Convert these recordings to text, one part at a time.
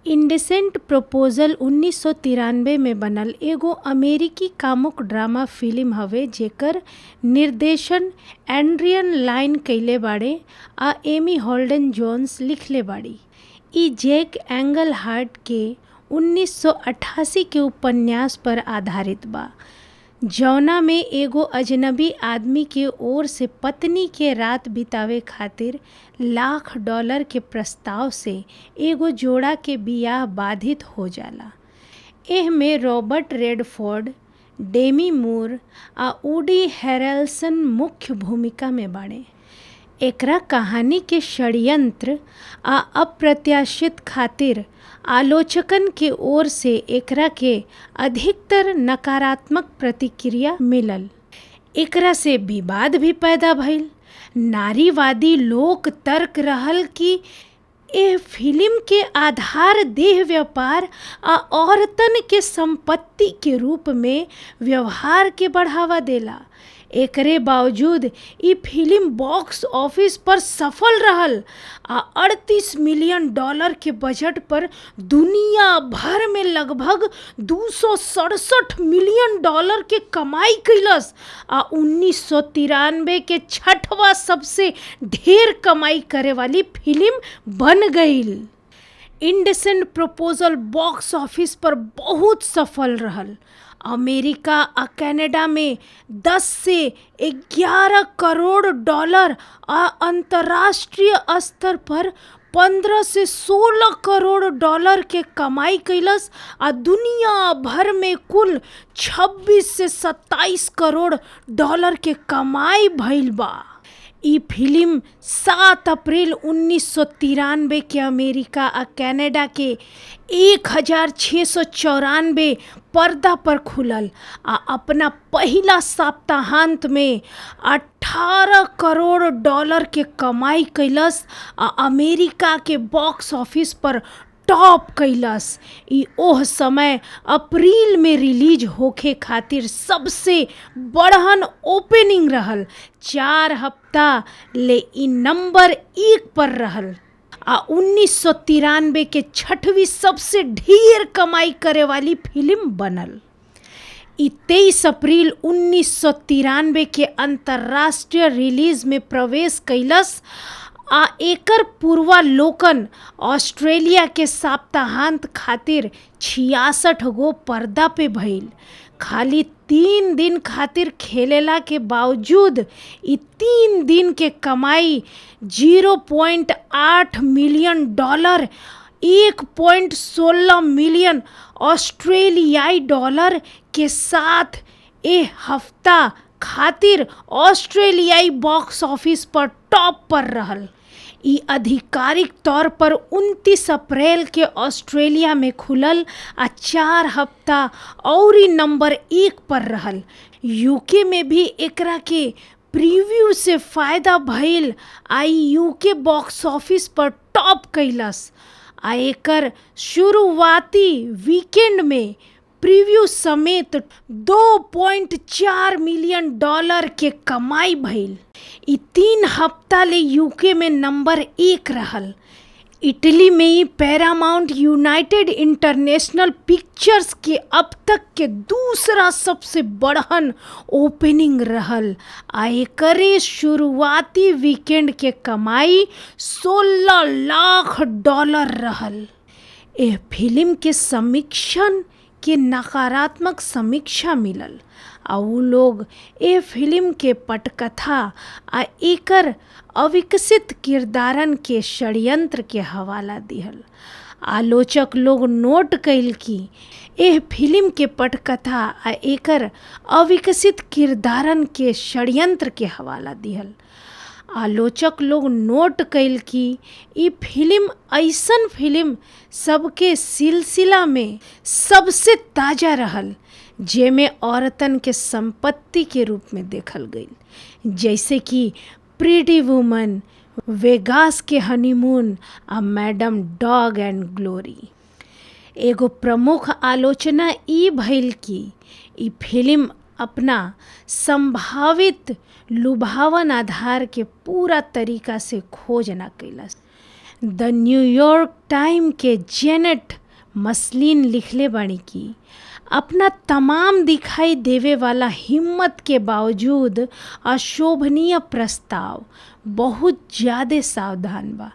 इंडेसेंट proposal 1993 में बनल एगो अमेरिकी कामुक ड्रामा फिल्म हवे जेकर निर्देशन एड्रियन लाइन कईले बाड़े आ एमी हॉल्डन जोन्स लिखले बाड़ी। ई जैक एंगलहार्ट के 1988 के उपन्यास पर आधारित बा जौना में एगो अजनबी आदमी के ओर से पत्नी के रात बितावे खातिर $1,00,000 के प्रस्ताव से एगो जोड़ा के बियाह बाधित हो जाला। एह में रॉबर्ट रेडफोर्ड, डेमी मूर आ वुडी हैरेल्सन मुख्य भूमिका में बाड़े। एकरा कहानी के षड्यंत्र आ अप्रत्याशित खातिर आलोचकन के ओर से एकरा के अधिकतर नकारात्मक प्रतिक्रिया मिलल। एकरा से विवाद भी पैदा भइल। नारीवादी लोक तर्क रहल कि एह फिल्म के आधार देह व्यापार आ औरतन के संपत्ति के रूप में व्यवहार के बढ़ावा देला। एकरे बावजूद ई फिल्म बॉक्स ऑफिस पर सफल रहल आ $38 मिलियन के बजट पर दुनिया भर में लगभग $267 मिलियन के कमाई कैलस आ 1993 के छठवां सबसे ढेर कमाई करे वाली फिल्म बन गईल। इंडेसेंट प्रपोजल बॉक्स ऑफिस पर बहुत सफल रहल। अमेरिका आ कनाडा में 10 से 11 करोड़ डॉलर आ अंतर्राष्ट्रीय स्तर पर 15 से 16 करोड़ डॉलर के कमाई कैलस आ दुनिया भर में कुल 26 से 27 करोड़ डॉलर के कमाई भइल बा। ई फिल्म 7 अप्रैल 1993 के अमेरिका आ कनाडा के 1694 पर्दा पर खुलल आ अपना पहिला सप्ताहांत में 18 करोड़ डॉलर के कमाई कैलस आ अमेरिका के बॉक्स ऑफिस पर टॉप कैलस। ई ओह समय अप्रैल में रिलीज होखे खातिर सबसे बड़हन ओपनिंग रहल। 4 हफ्ता ले ई नंबर 1 पर रहल आ 1993 के छठवीं सबसे ढेर कमाई करे वाली फिल्म बनल। ई 23 अप्रैल 1993 के अंतर्राष्ट्रीय रिलीज में प्रवेश कैलस आ एकर पूर्वालोकन ऑस्ट्रेलिया के सप्ताहांत खातिर 66 गो पर्दा पे भइल। खाली 3 दिन खातिर खेलेला के बावजूद ई 3 दिन के कमाई $0.8 मिलियन, 1.16 मिलियन ऑस्ट्रेलियाई डॉलर के साथ ए हफ्ता खातिर ऑस्ट्रेलियाई बॉक्स ऑफिस पर टॉप पर रहल। ई आधिकारिक तौर पर 29 अप्रैल के ऑस्ट्रेलिया में खुलल आ 4 हफ्ता और नंबर 1 पर रहल। यूके में भी एकरा के प्रीव्यू से फायदा भइल आ यूके बॉक्स ऑफिस पर टॉप कैलस आ एकर शुरुआती वीकेंड में प्रीव्यू समेत $2.4 मिलियन के कमाई भइल। ई 3 हफ्ता ले यूके में नंबर 1 रहल। इटली में ही पैरामाउंट यूनाइटेड इंटरनेशनल पिक्चर्स के अब तक के दूसरा सबसे बड़हन ओपनिंग रहल आ एकरे शुरुआती वीकेंड के कमाई $16 लाख रहल। एह फिल्म के समीक्षन के नकारात्मक समीक्षा मिलल आ उ लोग ए फिल्म के पटकथा आ एकर अविकसित किरदारन के षड्यंत्र के हवाला दिहल। आलोचक लोग नोट कइल कि एह फिल्म के पटकथा आ एकर अविकसित किरदारन के षड्यंत्र के हवाला दिहल। आलोचक लोग नोट कइल कि ई फिल्म ऐसन फिल्म सबके सिलसिला में सबसे ताजा रहल जेमे औरतन के संपत्ति के रूप में देखल गईल, जैसे कि प्रीटी वुमन, वेगास के हनीमून आ मैडम डॉग एंड ग्लोरी। एगो प्रमुख आलोचना ई भइल कि ई फिल्म अपना संभावित लुभावन आधार के पूरा तरीका से खोज ना कैलस। द न्यूयॉर्क टाइम के जेनेट मसलिन लिखले बाड़ी की अपना तमाम दिखाई देवे वाला हिम्मत के बावजूद अशोभनीय प्रस्ताव बहुत ज़्यादा सावधान बा।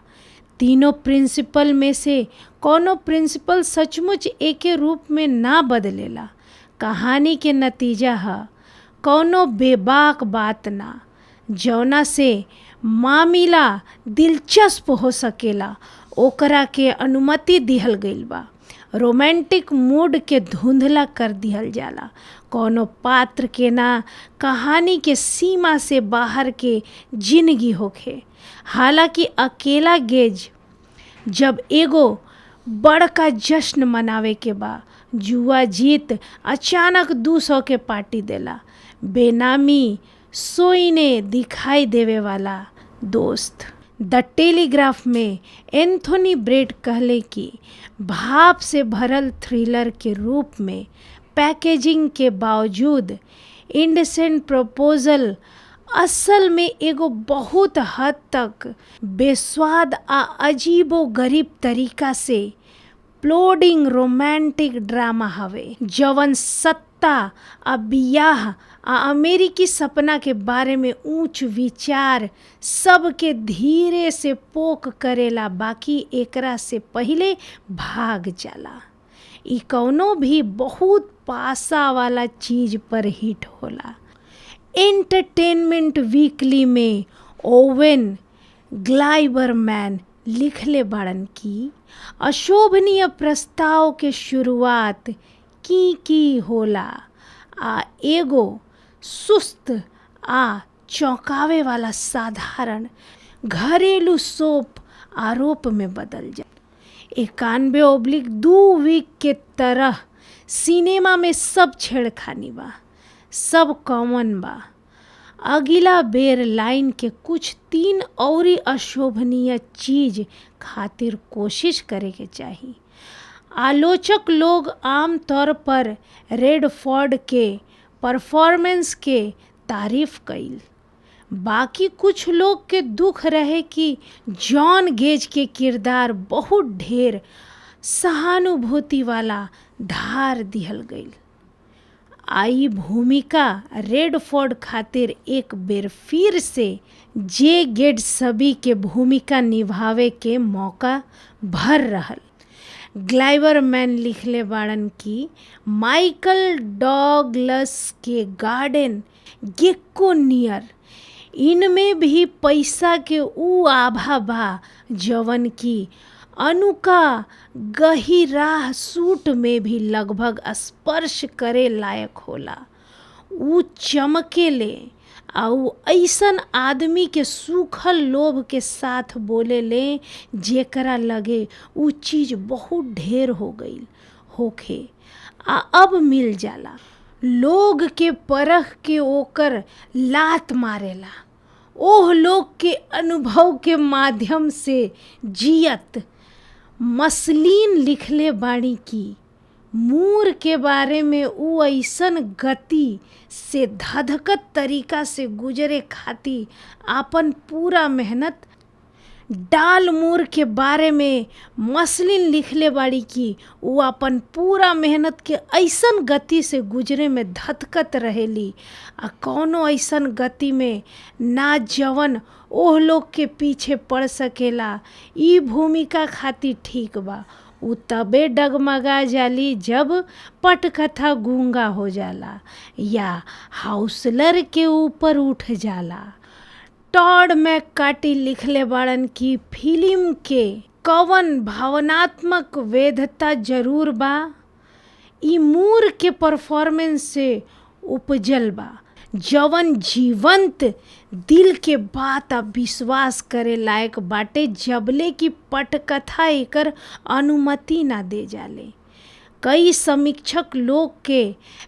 तीनों प्रिंसिपल में से कोनो प्रिंसिपल सचमुच एके रूप में ना बदलेला। कहानी के नतीजा है कोनो बेबाक बात ना, जौना से मामला दिलचस्प हो सकेला ओकरा के अनुमति दिहल गईल बा। रोमांटिक मूड के धुंधला कर दिहल जाला। कोनो पात्र के ना कहानी के सीमा से बाहर के जिंदगी होखे। हालांकि अकेला गेज जब एगो बड़का जश्न मनावे के बा, जुआ जीत अचानक 200 के पार्टी देला। बेनामी सोईने दिखाई देवे वाला दोस्त। द टेलीग्राफ में एंथोनी ब्रेड कहले कि भाव से भरल थ्रिलर के रूप में पैकेजिंग के बावजूद इंडेसेंट प्रपोजल असल में एगो बहुत हद तक बेस्वाद आ अजीबो गरीब तरीका से प्लोडिंग रोमांटिक ड्रामा हवे, जवन सत्ता आ बियाह आ अमेरिकी सपना के बारे में ऊंच विचार सबके धीरे से पोक करेला, बाकी एकरा से पहिले भाग जाला। ई कौनो भी बहुत पासा वाला चीज पर हिट होला। एंटरटेनमेंट वीकली में ओवेन ग्लाइबरमैन लिखले बाड़न की अशोभनीय प्रस्ताव के शुरुआत की होला आ एगो सुस्त आ चौंकावे वाला साधारण घरेलू सोप आरोप में बदल जाए। 91/2 वीक के तरह सिनेमा में सब छेड़खानी बा, सब कॉमन बा। अगला बेर लाइन के कुछ 3 औरी अशोभनीय चीज खातिर कोशिश करे के चाही। आलोचक लोग आम तौर पर रेडफोर्ड के परफॉर्मेंस के तारीफ कईल। बाकी कुछ लोग के दुख रहे कि जॉन गेज के किरदार बहुत ढेर सहानुभूति वाला धार दिहल गईल। आई भूमिका रेडफोर्ड खातिर एक बेर फिर से जे गेट्सबी के भूमिका निभावे के मौका भर रहल। ग्लाइबरमैन लिखले बाड़न की माइकल डॉगलस के गार्डन गेक्को नियर इनमें भी पैसा के ऊ आभा बा जवन की अनुका गहिराह सूट में भी लगभग स्पर्श करे लायक होला। ऊ चमकेले आउ ऐसन आदमी के सूखल लोभ के साथ बोले ले जेकरा लगे ऊ चीज बहुत ढेर हो गईल होखे आ अब मिल जाला। लोग के परख के ओकर लात मारेला। ओह लोग के अनुभव के माध्यम से जियत। मसलिन लिखले बाड़ी की मूर के बारे में ऊ ऐसन गति से धधकत तरीका से गुजरे खाती आपन पूरा मेहनत। डाल मूर के बारे में मसलिन लिखले बाड़ी की ऊ अपन पूरा मेहनत के ऐसन गति से गुजरे में धधकत रहेली आ कौनो ऐसन गति में ना जवन ओह लोग के पीछे पड़ सकेला। ई भूमिका खातिर ठीक बा। ऊ तबे डगमगा जाली जब पटकथा गूंगा हो जाला या हाउसलर के ऊपर उठ जाला। टॉड मैककार्टी लिखले बाड़न की फिल्म के कवन भावनात्मक वेधता जरूर बा, ई मूर के परफॉर्मेंस से उपजल बा, जवन जीवंत दिल के बात आ विश्वास करे लायक बाटे जबले की पटकथा एकर अनुमति ना दे जाले। कई समीक्षक लोग के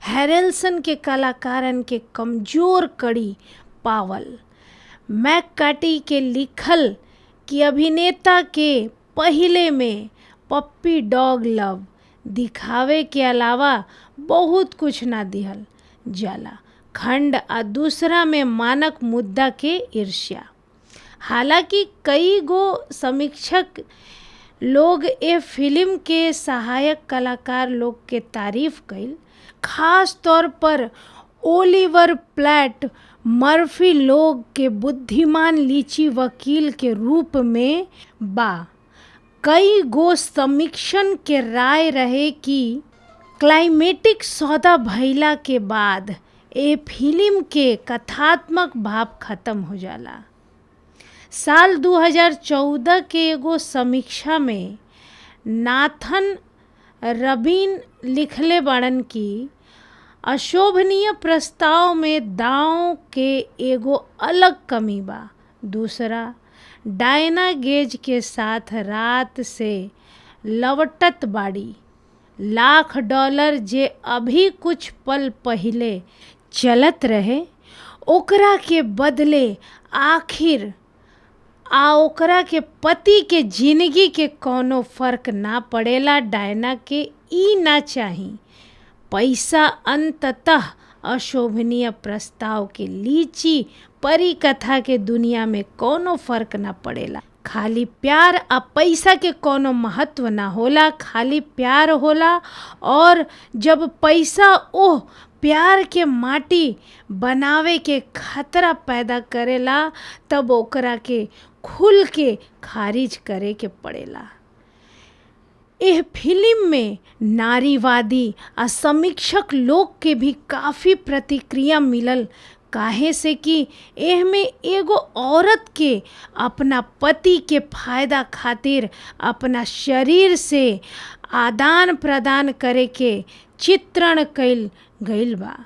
हैरेल्सन के कलाकारन के कमजोर कड़ी पावल। मैककार्टी के लिखल कि अभिनेता के पहिले में पप्पी डॉग लव दिखावे के अलावा बहुत कुछ ना दिहल जाला। खंड आ दूसरा में मानक मुद्दा के ईर्ष्या। हालांकि कई गो समीक्षक लोग ए फिल्म के सहायक कलाकार लोग के तारीफ कइल, खास तौर पर ओलिवर प्लैट मर्फी लोग के बुद्धिमान लीची वकील के रूप में बा। कई गो समीक्षन के राय रहे कि क्लाइमेटिक सौदा भइला के बाद ए फिल्म के कथात्मक भाव खत्म हो जाला। साल 2014 के एगो समीक्षा में नाथन रबीन लिखले बाड़न कि अशोभनीय प्रस्ताव में दांव के एगो अलग कमी बा। दूसरा, डायना गेज के साथ रात से लवटत बाड़ी। $1,00,000 जे अभी कुछ पल पहिले चलत रहे, ओकरा के बदले आखिर ओकरा के पति के जिंदगी के कोनो फर्क ना पड़ेला। डायना के ई ना चाही। पैसा अंततः अशोभनीय प्रस्ताव के लीची परी कथा के दुनिया में कोनो फर्क ना पड़ेला। खाली प्यार आ पैसा के कोनो महत्व ना होला, खाली प्यार होला। और जब पैसा ओह प्यार के माटी बनावे के खतरा पैदा करेला, तब ओकरा के खुल के खारिज करे के पड़ेला। एह फिल्म में नारीवादी आ समीक्षक लोग के भी काफ़ी प्रतिक्रिया मिलल, काहे से कि एह में एगो औरत के अपना पति के फायदा खातिर अपना शरीर से आदान प्रदान करे के चित्रण कइल गइल बा।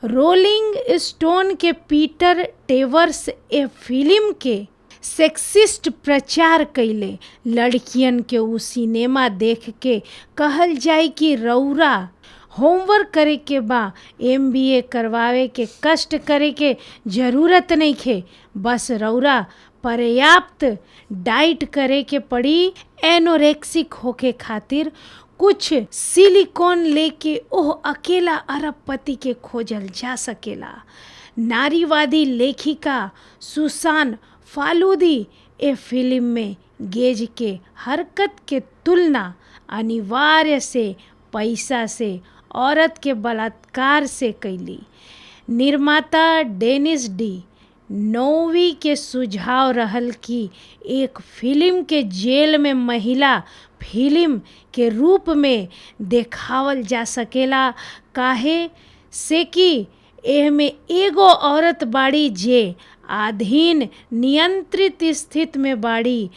रोलिंग स्टोन के पीटर टेवर्स ए फिल्म के सेक्सिस्ट प्रचार कइले। लड़कियन के उ सिनेमा देख के कहल जाए कि रौरा होमवर्क करे के बा, MBA करवावे के कष्ट करे के जरूरत नहीं खे, बस रौरा पर्याप्त डाइट करे के पड़ी। एनोरेक्सिक होके खातिर कुछ सिलिकॉन लेके ओह अकेला अरबपति के खोजल जा सकेला। नारीवादी लेखिका सुसान फालूदी ए फिल्म में गेज के हरकत के तुलना अनिवार्य से पैसा से, औरत के बलात्कार से कैली। निर्माता डेनिस डी नोवी के सुझाव रहल कि एक फिल्म के जेल में महिला फिल्म के रूप में देखावल जा सकेला, काहे से कि एह में एगो औरत बाड़ी जे अधीन नियंत्रित स्थिति में बाड़ी।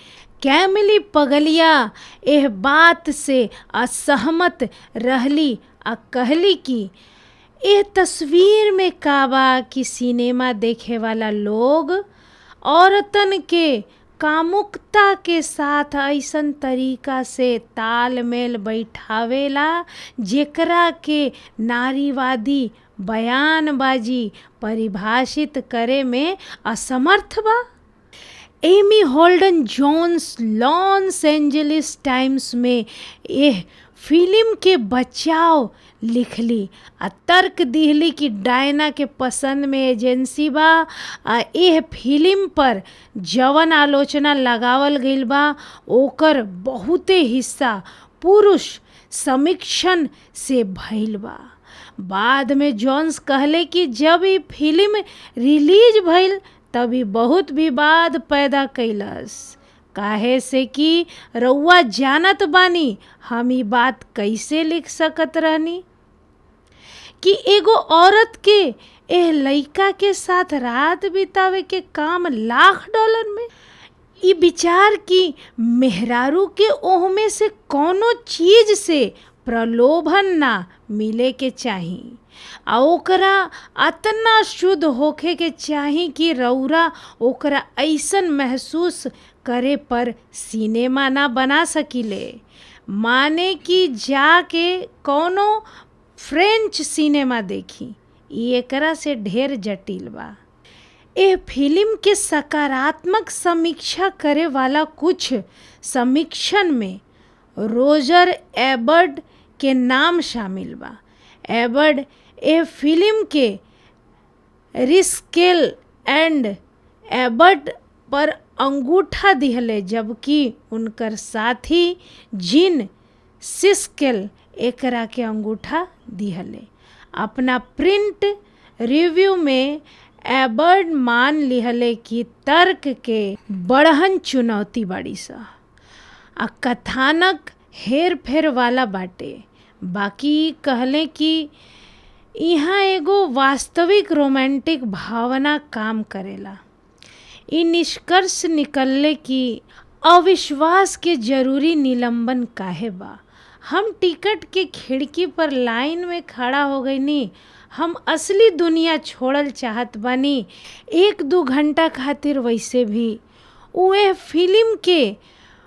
कैमिली पगलिया एह बात से असहमत रहली आ कहली कि एह तस्वीर में का बा कि सिनेमा देखे वाला लोग औरतन के कामुकता के साथ ऐसन तरीका से तालमेल बैठावेला जेकरा के नारीवादी बयानबाजी परिभाषित करे में असमर्थ बा। Amy Holden Jones Los Angeles Times में यह फिल्म के बचाव लिखली आ तर्क दिहली कि डायना के पसंद में एजेंसी बा आ यह फिल्म पर जवन आलोचना लगावल गइल बा ओकर बहुते हिस्सा पुरुष समीक्षन से भइल बा। बाद में जोन्स कहले कि जब ये फिल्म रिलीज भइल तभी बहुत विवाद पैदा कैलस, काहे से कि रउआ जानत बानी हम ई बात कैसे लिख सकत रहनी कि एगो औरत के एह लइका के साथ रात बितावे के काम $1,00,000 में। ई विचार की मेहरारू के ओह में से कोनो चीज से प्रलोभन ना मिले के चाही आ ओकरा अतना शुद्ध होखे के चाही कि रउरा ओकरा ऐसन महसूस करे पर सिनेमा ना बना सकिले, माने कि जाके कोनो फ्रेंच सिनेमा देखी। ई एकरा से ढेर जटिल बा। एह फिल्म के सकारात्मक समीक्षा करे वाला कुछ समीक्षन में रोजर एबर्ड के नाम शामिल बा। एबर्ड ए फिल्म के रिस्केल एंड एबर्ड पर अंगूठा दिहले, जबकि उनकर साथी जीन सिस्केल एकरा के अंगूठा दिहले। अपना प्रिंट रिव्यू में एबर्ड मान लिहले कि तर्क के बड़हन चुनौती बाड़ी सा आ कथानक हेर फेर वाला बाटे। बाकी कहले कि यहाँ एगो वास्तविक रोमांटिक भावना काम करेला। इ निष्कर्ष निकलले कि अविश्वास के जरूरी निलंबन काहे बा। हम टिकट के खिड़की पर लाइन में खड़ा हो गईनी। हम असली दुनिया छोड़ल चाहत बानी 1-2 घंटा खातिर। वैसे भी उहे फिल्म के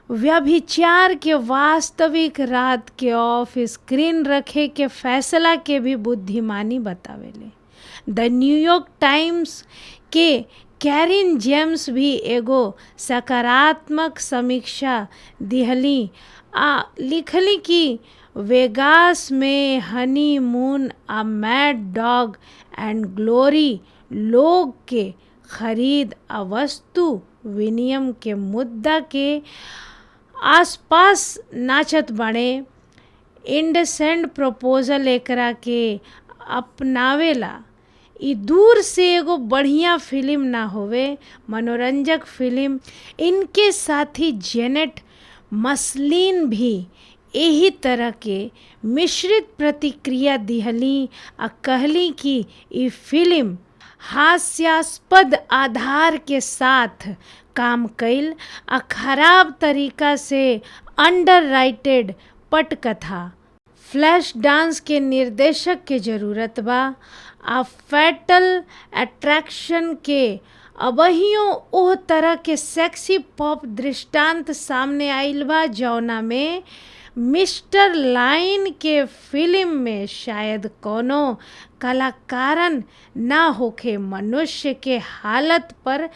व्यभिचार के वास्तविक रात के ऑफ स्क्रीन रखे के फैसला के भी बुद्धिमानी बतावेले। द न्यूयॉर्क टाइम्स के कैरिन जेम्स भी एगो सकारात्मक समीक्षा दिहली आ लिखली कि वेगास में हनीमून आ मैड डॉग एंड ग्लोरी लोग के खरीद आ वस्तु विनिमय के मुद्दा के आसपास नाचत बाड़े। इंडेसेंट प्रपोजल एकरा के अपनावेला। इ दूर से एगो बढ़िया फिल्म ना होवे, मनोरंजक फिल्म। इनके साथी जेनेट मसलिन भी यही तरह के मिश्रित प्रतिक्रिया दिहली आ कहली कि इ फिल्म हास्यास्पद आधार के साथ काम कइल आ खराब तरीका से अंडरराइटेड पटकथा। फ्लैश डांस के निर्देशक के जरूरत बा आ फैटल अट्रैक्शन के अबहियो ओह तरह के सेक्सी पॉप दृष्टांत सामने आइल बा जौना में मिस्टर लाइन के फिल्म में शायद कोनो कलाकारन ना होखे मनुष्य के हालत पर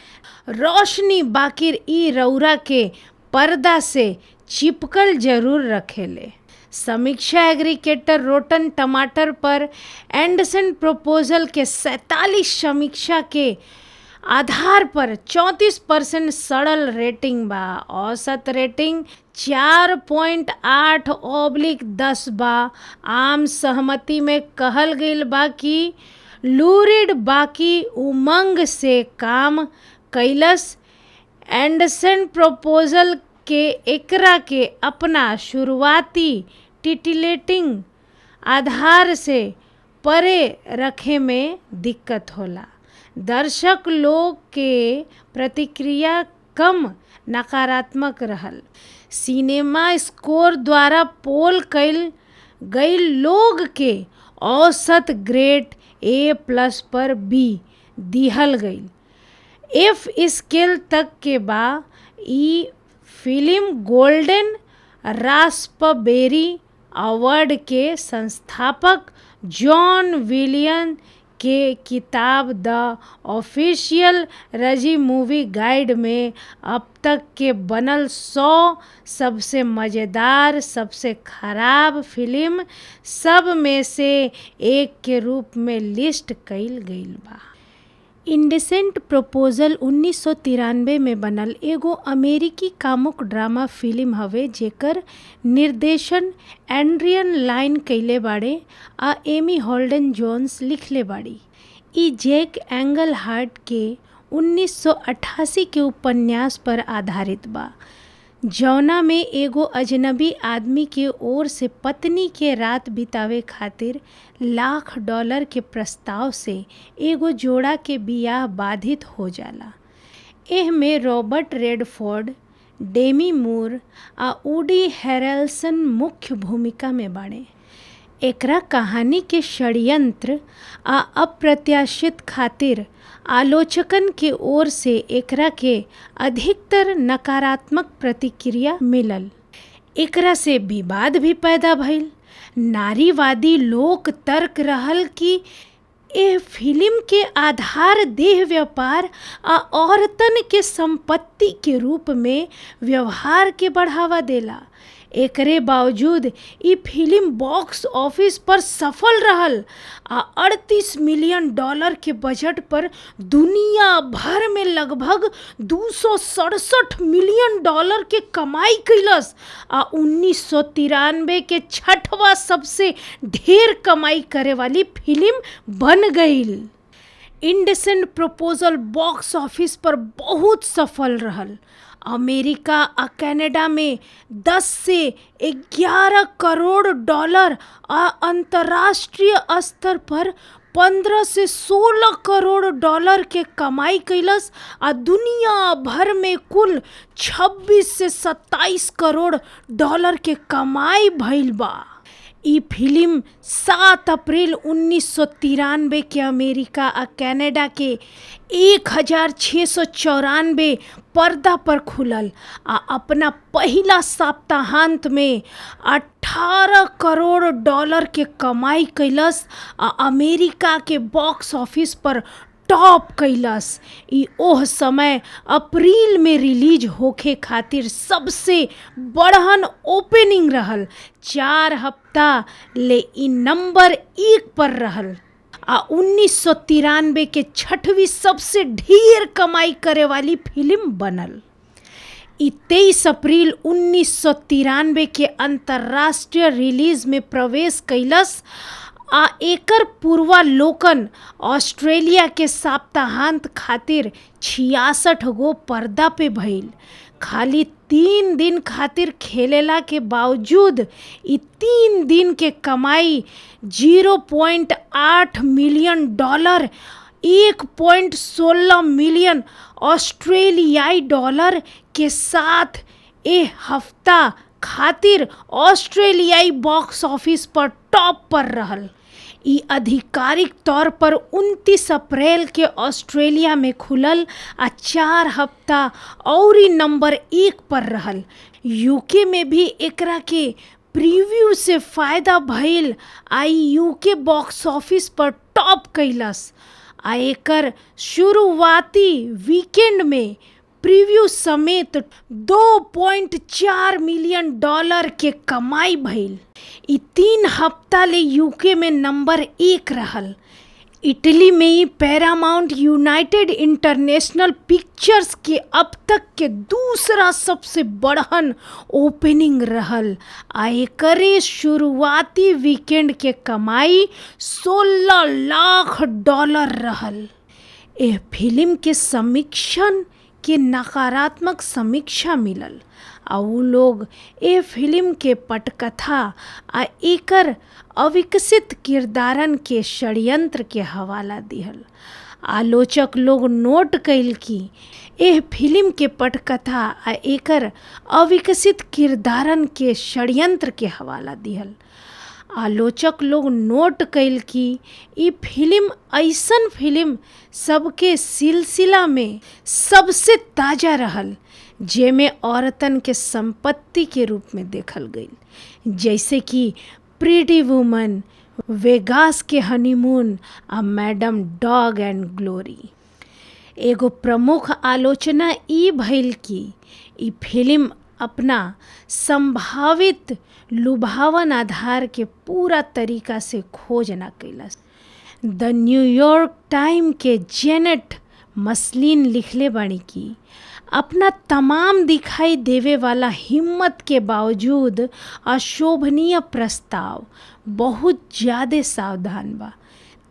रोशनी, बाकिर ई रौरा के पर्दा से चिपकल जरूर रखेले। समीक्षा एग्रीगेटर रोटन टमाटर पर एंडरसन प्रपोजल के 47 समीक्षा के आधार पर 34% सड़ल रेटिंग बा। औसत रेटिंग 4.8/10 बा। आम सहमति में कहल गईल बा कि लूरिड बाकी उमंग से काम कैलस। एंडरसन प्रपोजल के एकरा के अपना शुरुआती टिटिलेटिंग आधार से परे रखे में दिक्कत होला। दर्शक लोग के प्रतिक्रिया कम नकारात्मक रहल। सिनेमा स्कोर द्वारा पोल कइल गईल लोग के औसत ग्रेड A+ पर B दिहल गईल। F स्केल तक के बा। ई फिल्म गोल्डन रास्पबेरी अवार्ड के संस्थापक जॉन विलियन के किताब द ऑफिशियल रजी मूवी गाइड में अब तक के बनल 100 सबसे मज़ेदार, सबसे खराब फिल्म सब में से एक के रूप में लिस्ट कइल गईल बा। इंडेसेंट प्रपोजल 1993 में बनल एगो अमेरिकी कामुक ड्रामा फिल्म हवे जेकर निर्देशन एड्रियन लाइन कइले बाड़े आ एमी हॉल्डन जोन्स लिखले बाड़ी। ई जैक एंगलहार्ट के 1988 के उपन्यास पर आधारित बा जौना में एगो अजनबी आदमी के ओर से पत्नी के रात बितावे खातिर $1,00,000 के प्रस्ताव से एगो जोड़ा के बियाह बाधित हो जाला। एह में रॉबर्ट रेडफोर्ड, डेमी मूर आ वुडी हैरेल्सन मुख्य भूमिका में बाड़े। एकरा कहानी के षड्यंत्र आ अप्रत्याशित खातिर आलोचकन के ओर से एकरा के अधिकतर नकारात्मक प्रतिक्रिया मिलल। एकरा से विवाद भी पैदा भइल। नारीवादी लोक तर्क रहल कि एह फिल्म के आधार देह व्यापार आ औरतन के संपत्ति के रूप में व्यवहार के बढ़ावा देला। एकरे बावजूद ई फिल्म बॉक्स ऑफिस पर सफल रहल आ 38 मिलियन डॉलर के बजट पर दुनिया भर में लगभग 267 मिलियन डॉलर के कमाई कैलस आ 1993 के छठवा सबसे ढेर कमाई करे वाली फिल्म बन गईल। इंडेसेंट प्रपोजल बॉक्स ऑफिस पर बहुत सफल रहल। अमेरिका आ कनाडा में 10 से 11 करोड़ डॉलर आ अंतर्राष्ट्रीय स्तर पर 15 से 16 करोड़ डॉलर के कमाई कैलस आ दुनिया भर में कुल 26 से 27 करोड़ डॉलर के कमाई भइल बा। ई फिल्म 7 अप्रैल 1993 के अमेरिका आ कनाडा के 1694 पर्दा पर खुलल आ अपना पहिला सप्ताहांत में 18 करोड़ डॉलर के कमाई कैलस आ अमेरिका के बॉक्स ऑफिस पर टॉप कैलस। ई ओह समय अप्रैल में रिलीज होखे खातिर सबसे बड़हन ओपनिंग रहल। 4 हफ्ता ले ई नंबर 1 पर रहल आ 1993 के छठवीं सबसे ढेर कमाई करे वाली फिल्म बनल। ई 23 अप्रैल 1993 के अंतर्राष्ट्रीय रिलीज में प्रवेश कैलस आ एकर पूर्वालोकन ऑस्ट्रेलिया के सप्ताहांत खातिर 66 गो पर्दा पे भइल। खाली 3 दिन खातिर खेलेला के बावजूद ई 3 दिन के कमाई 0.8 मिलियन डॉलर 1.16 मिलियन ऑस्ट्रेलियाई डॉलर के साथ ए हफ्ता खातिर ऑस्ट्रेलियाई बॉक्स ऑफिस पर टॉप पर रहल। ई आधिकारिक तौर पर 29 अप्रैल के ऑस्ट्रेलिया में खुलल आ 4 हफ्ता और नंबर 1 पर रहल। यूके में भी एकरा के प्रीव्यू से फायदा भइल आ यूके बॉक्स ऑफिस पर टॉप कैलस आ एकर शुरुआती वीकेंड में प्रीव्यू समेत 2.4 मिलियन डॉलर के कमाई भइल। ई 3 हफ्ता ले यूके में नंबर 1 रहल। इटली में ही पैरामाउंट यूनाइटेड इंटरनेशनल पिक्चर्स के अब तक के दूसरा सबसे बड़हन ओपनिंग रहल आ एकरे शुरुआती वीकेंड के कमाई 16 लाख डॉलर रहल। एह फिल्म के समीक्षन के नकारात्मक समीक्षा मिलल आ उ लोग ए फिल्म के पटकथा आ एकर अविकसित किरदारन के षड्यंत्र के हवाला दिहल। आलोचक लोग नोट कैल कि एह फिल्म के पटकथा आ एकर अविकसित किरदारन के षड्यंत्र के हवाला दिहल। आलोचक लोग नोट कैल कि ई फिल्म ऐसन फिल्म सबके सिलसिला में सबसे ताज़ा रहल जेमे औरतन के संपत्ति के रूप में देखल गईल, जैसे कि प्रीटी वुमन, वेगास के हनीमून आ मैडम डॉग एंड ग्लोरी। एगो प्रमुख आलोचना ई भइल कि ई फिल्म अपना संभावित लुभावन आधार के पूरा तरीका से खोज ना कैलस। द न्यूयॉर्क टाइम के जेनेट मसलिन लिखले बानी कि अपना तमाम दिखाई देवे वाला हिम्मत के बावजूद अशोभनीय प्रस्ताव बहुत ज़्यादा सावधान बा।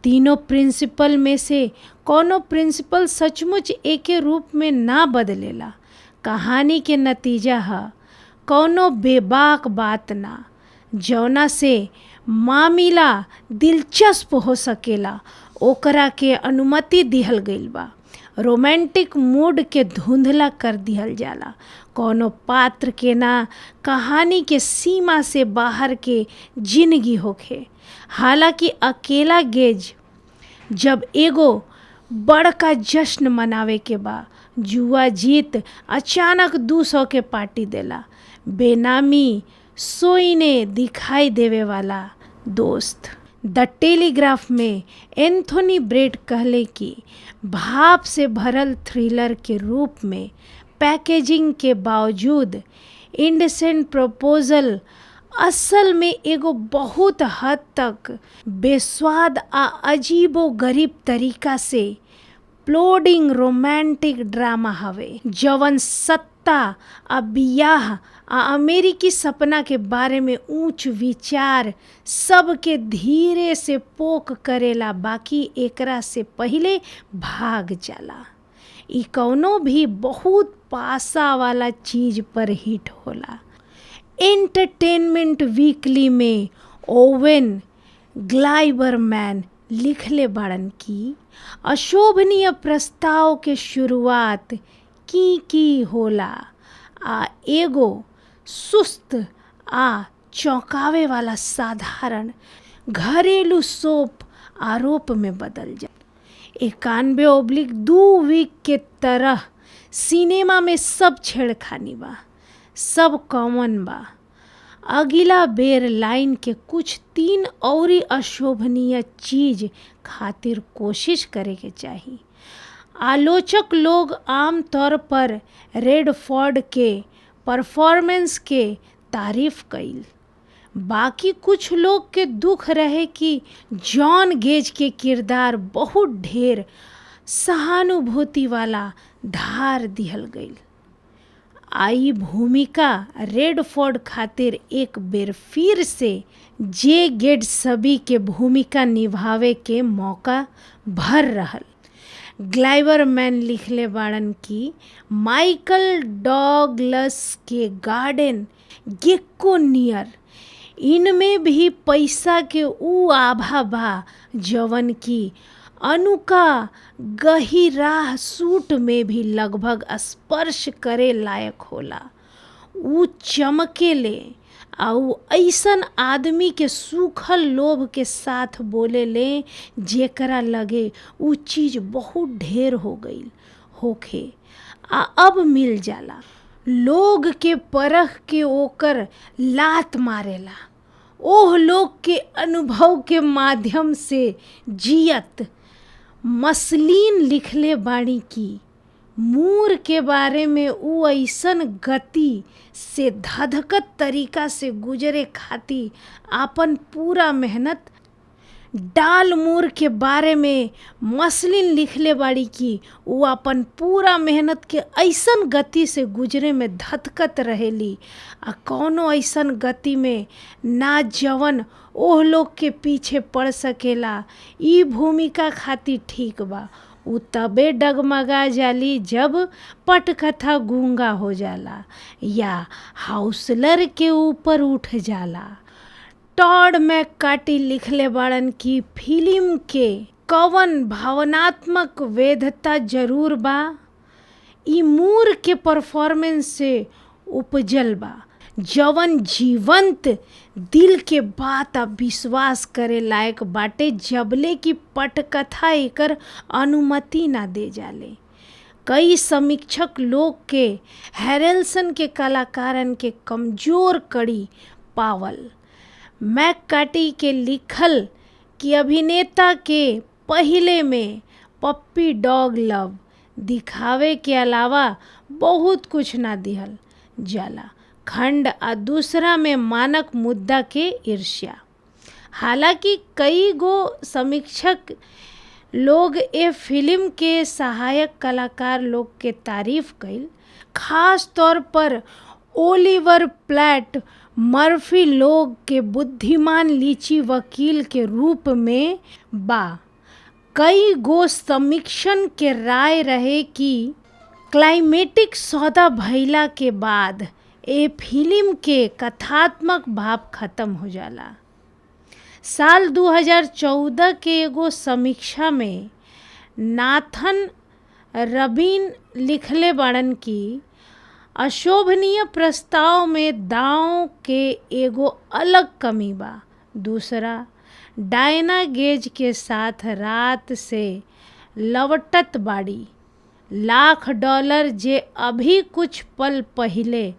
तीनों प्रिंसिपल में से कोनो प्रिंसिपल सचमुच एके रूप में ना बदलेला। कहानी के नतीजा है कौनो बेबाक बात ना, जौना से मामला दिलचस्प हो सकेला ओकरा के अनुमति दिहल गईल बा। रोमांटिक मूड के धुंधला कर दिहल जाला। कौनो पात्र के ना कहानी के सीमा से बाहर के जिंदगी होखे। हालांकि अकेला गेज जब एगो बड़का जश्न मनावे के बा, जुआ जीत अचानक 200 के पार्टी देला। बेनामी सोईने दिखाई देवे वाला दोस्त। द टेलीग्राफ में एंथोनी ब्रेड कहले कि भाप से भरल थ्रिलर के रूप में पैकेजिंग के बावजूद इंडेसेंट प्रपोजल असल में एगो बहुत हद तक बेस्वाद आ अजीबो गरीब तरीका से प्लोडिंग रोमांटिक ड्रामा हवे जवन सत्ता आ बियाह आ अमेरिकी सपना के बारे में ऊंच विचार सबके धीरे से पोक करेला, बाकी एकरा से पहिले भाग जाला। ई कौनो भी बहुत पासा वाला चीज पर हिट होला। एंटरटेनमेंट वीकली में ओवेन ग्लाइबरमैन लिखले बाड़न की अशोभनीय प्रस्ताव के शुरुआत की होला आ एगो सुस्त आ चौंकावे वाला साधारण घरेलू सोप आरोप में बदल जा। 91/2 वीक के तरह सिनेमा में सब छेड़खानी बा, सब कॉमन बा। अगिला बेर लाइन के कुछ 3 औरी अशोभनीय चीज खातिर कोशिश करे के चाही। आलोचक लोग आमतौर पर रेडफोर्ड के परफॉर्मेंस के तारीफ कइल, बाकी कुछ लोग के दुख रहे कि जॉन गेज के किरदार बहुत ढेर सहानुभूति वाला धार दिहल गइल। आई भूमिका रेडफोर्ड खातिर एक बेर फिर से जे गेट्सबी के भूमिका निभावे के मौका भर रहल। ग्लाइबरमैन लिखले बाड़न की माइकल डॉगलस के गार्डन गेक्को नियर इनमें भी पैसा के ऊ आभा बा जवन की अनुका गहिराह सूट में भी लगभग स्पर्श करे लायक होला। ऊ चमकेले आ ऊ ऐसन आदमी के सूखल लोभ के साथ बोले ले जेकरा लगे ऊ चीज बहुत ढेर हो गईल होखे आ अब मिल जाला। लोग के परख के ओकर लात मारेला, ओह लोग के अनुभव के माध्यम से जियत। मसलीन लिखले बाड़ी की मूर के बारे में ऊ ऐसन गति से धधकत तरीका से गुजरे खाती आपन पूरा मेहनत। डाल मूर के बारे में मसलिन लिखले बाड़ी की ऊ अपन पूरा मेहनत के ऐसन गति से गुजरे में धधकत रहेली आ कौनो ऐसन गति में ना जवन ओह लोग के पीछे पड़ सकेला। ई भूमिका खातिर ठीक बा। ऊ तबे डगमगा जाली जब पटकथा गूंगा हो जाला या हाउसलर के ऊपर उठ जाला। टॉड मैककार्टी लिखले बाड़न की फिल्म के कवन भावनात्मक वेधता जरूर बा, ई मूर के परफॉर्मेंस से उपजल बा जवन जीवंत दिल के बात आ विश्वास करे लायक बाटे जबले की पटकथा एकर अनुमति ना दे जाले। कई समीक्षक लोग के हैरेल्सन के कलाकारन के कमजोर कड़ी पावल। मैककार्टी के लिखल कि अभिनेता के पहिले में पप्पी डॉग लव दिखावे के अलावा बहुत कुछ ना दिहल जाला खंड आ दूसरा में मानक मुद्दा के ईर्ष्या। हालांकि कई गो समीक्षक लोग ए फिल्म के सहायक कलाकार लोग के तारीफ कइल, खास तौर पर ओलिवर प्लैट मर्फी लोग के बुद्धिमान लीची वकील के रूप में बा। कई गो समीक्षन के राय रहे कि क्लाइमेटिक सौदा भइला के बाद ए फिल्म के कथात्मक भाव खत्म हो जाला। साल 2014 के एगो समीक्षा में नाथन रबीन लिखले बाड़न की अशोभनीय प्रस्ताव में दांव के एगो अलग कमी बा। दूसरा, डायना गेज के साथ रात से लवटत बाड़ी। $1,00,000 जे अभी कुछ पल पहिले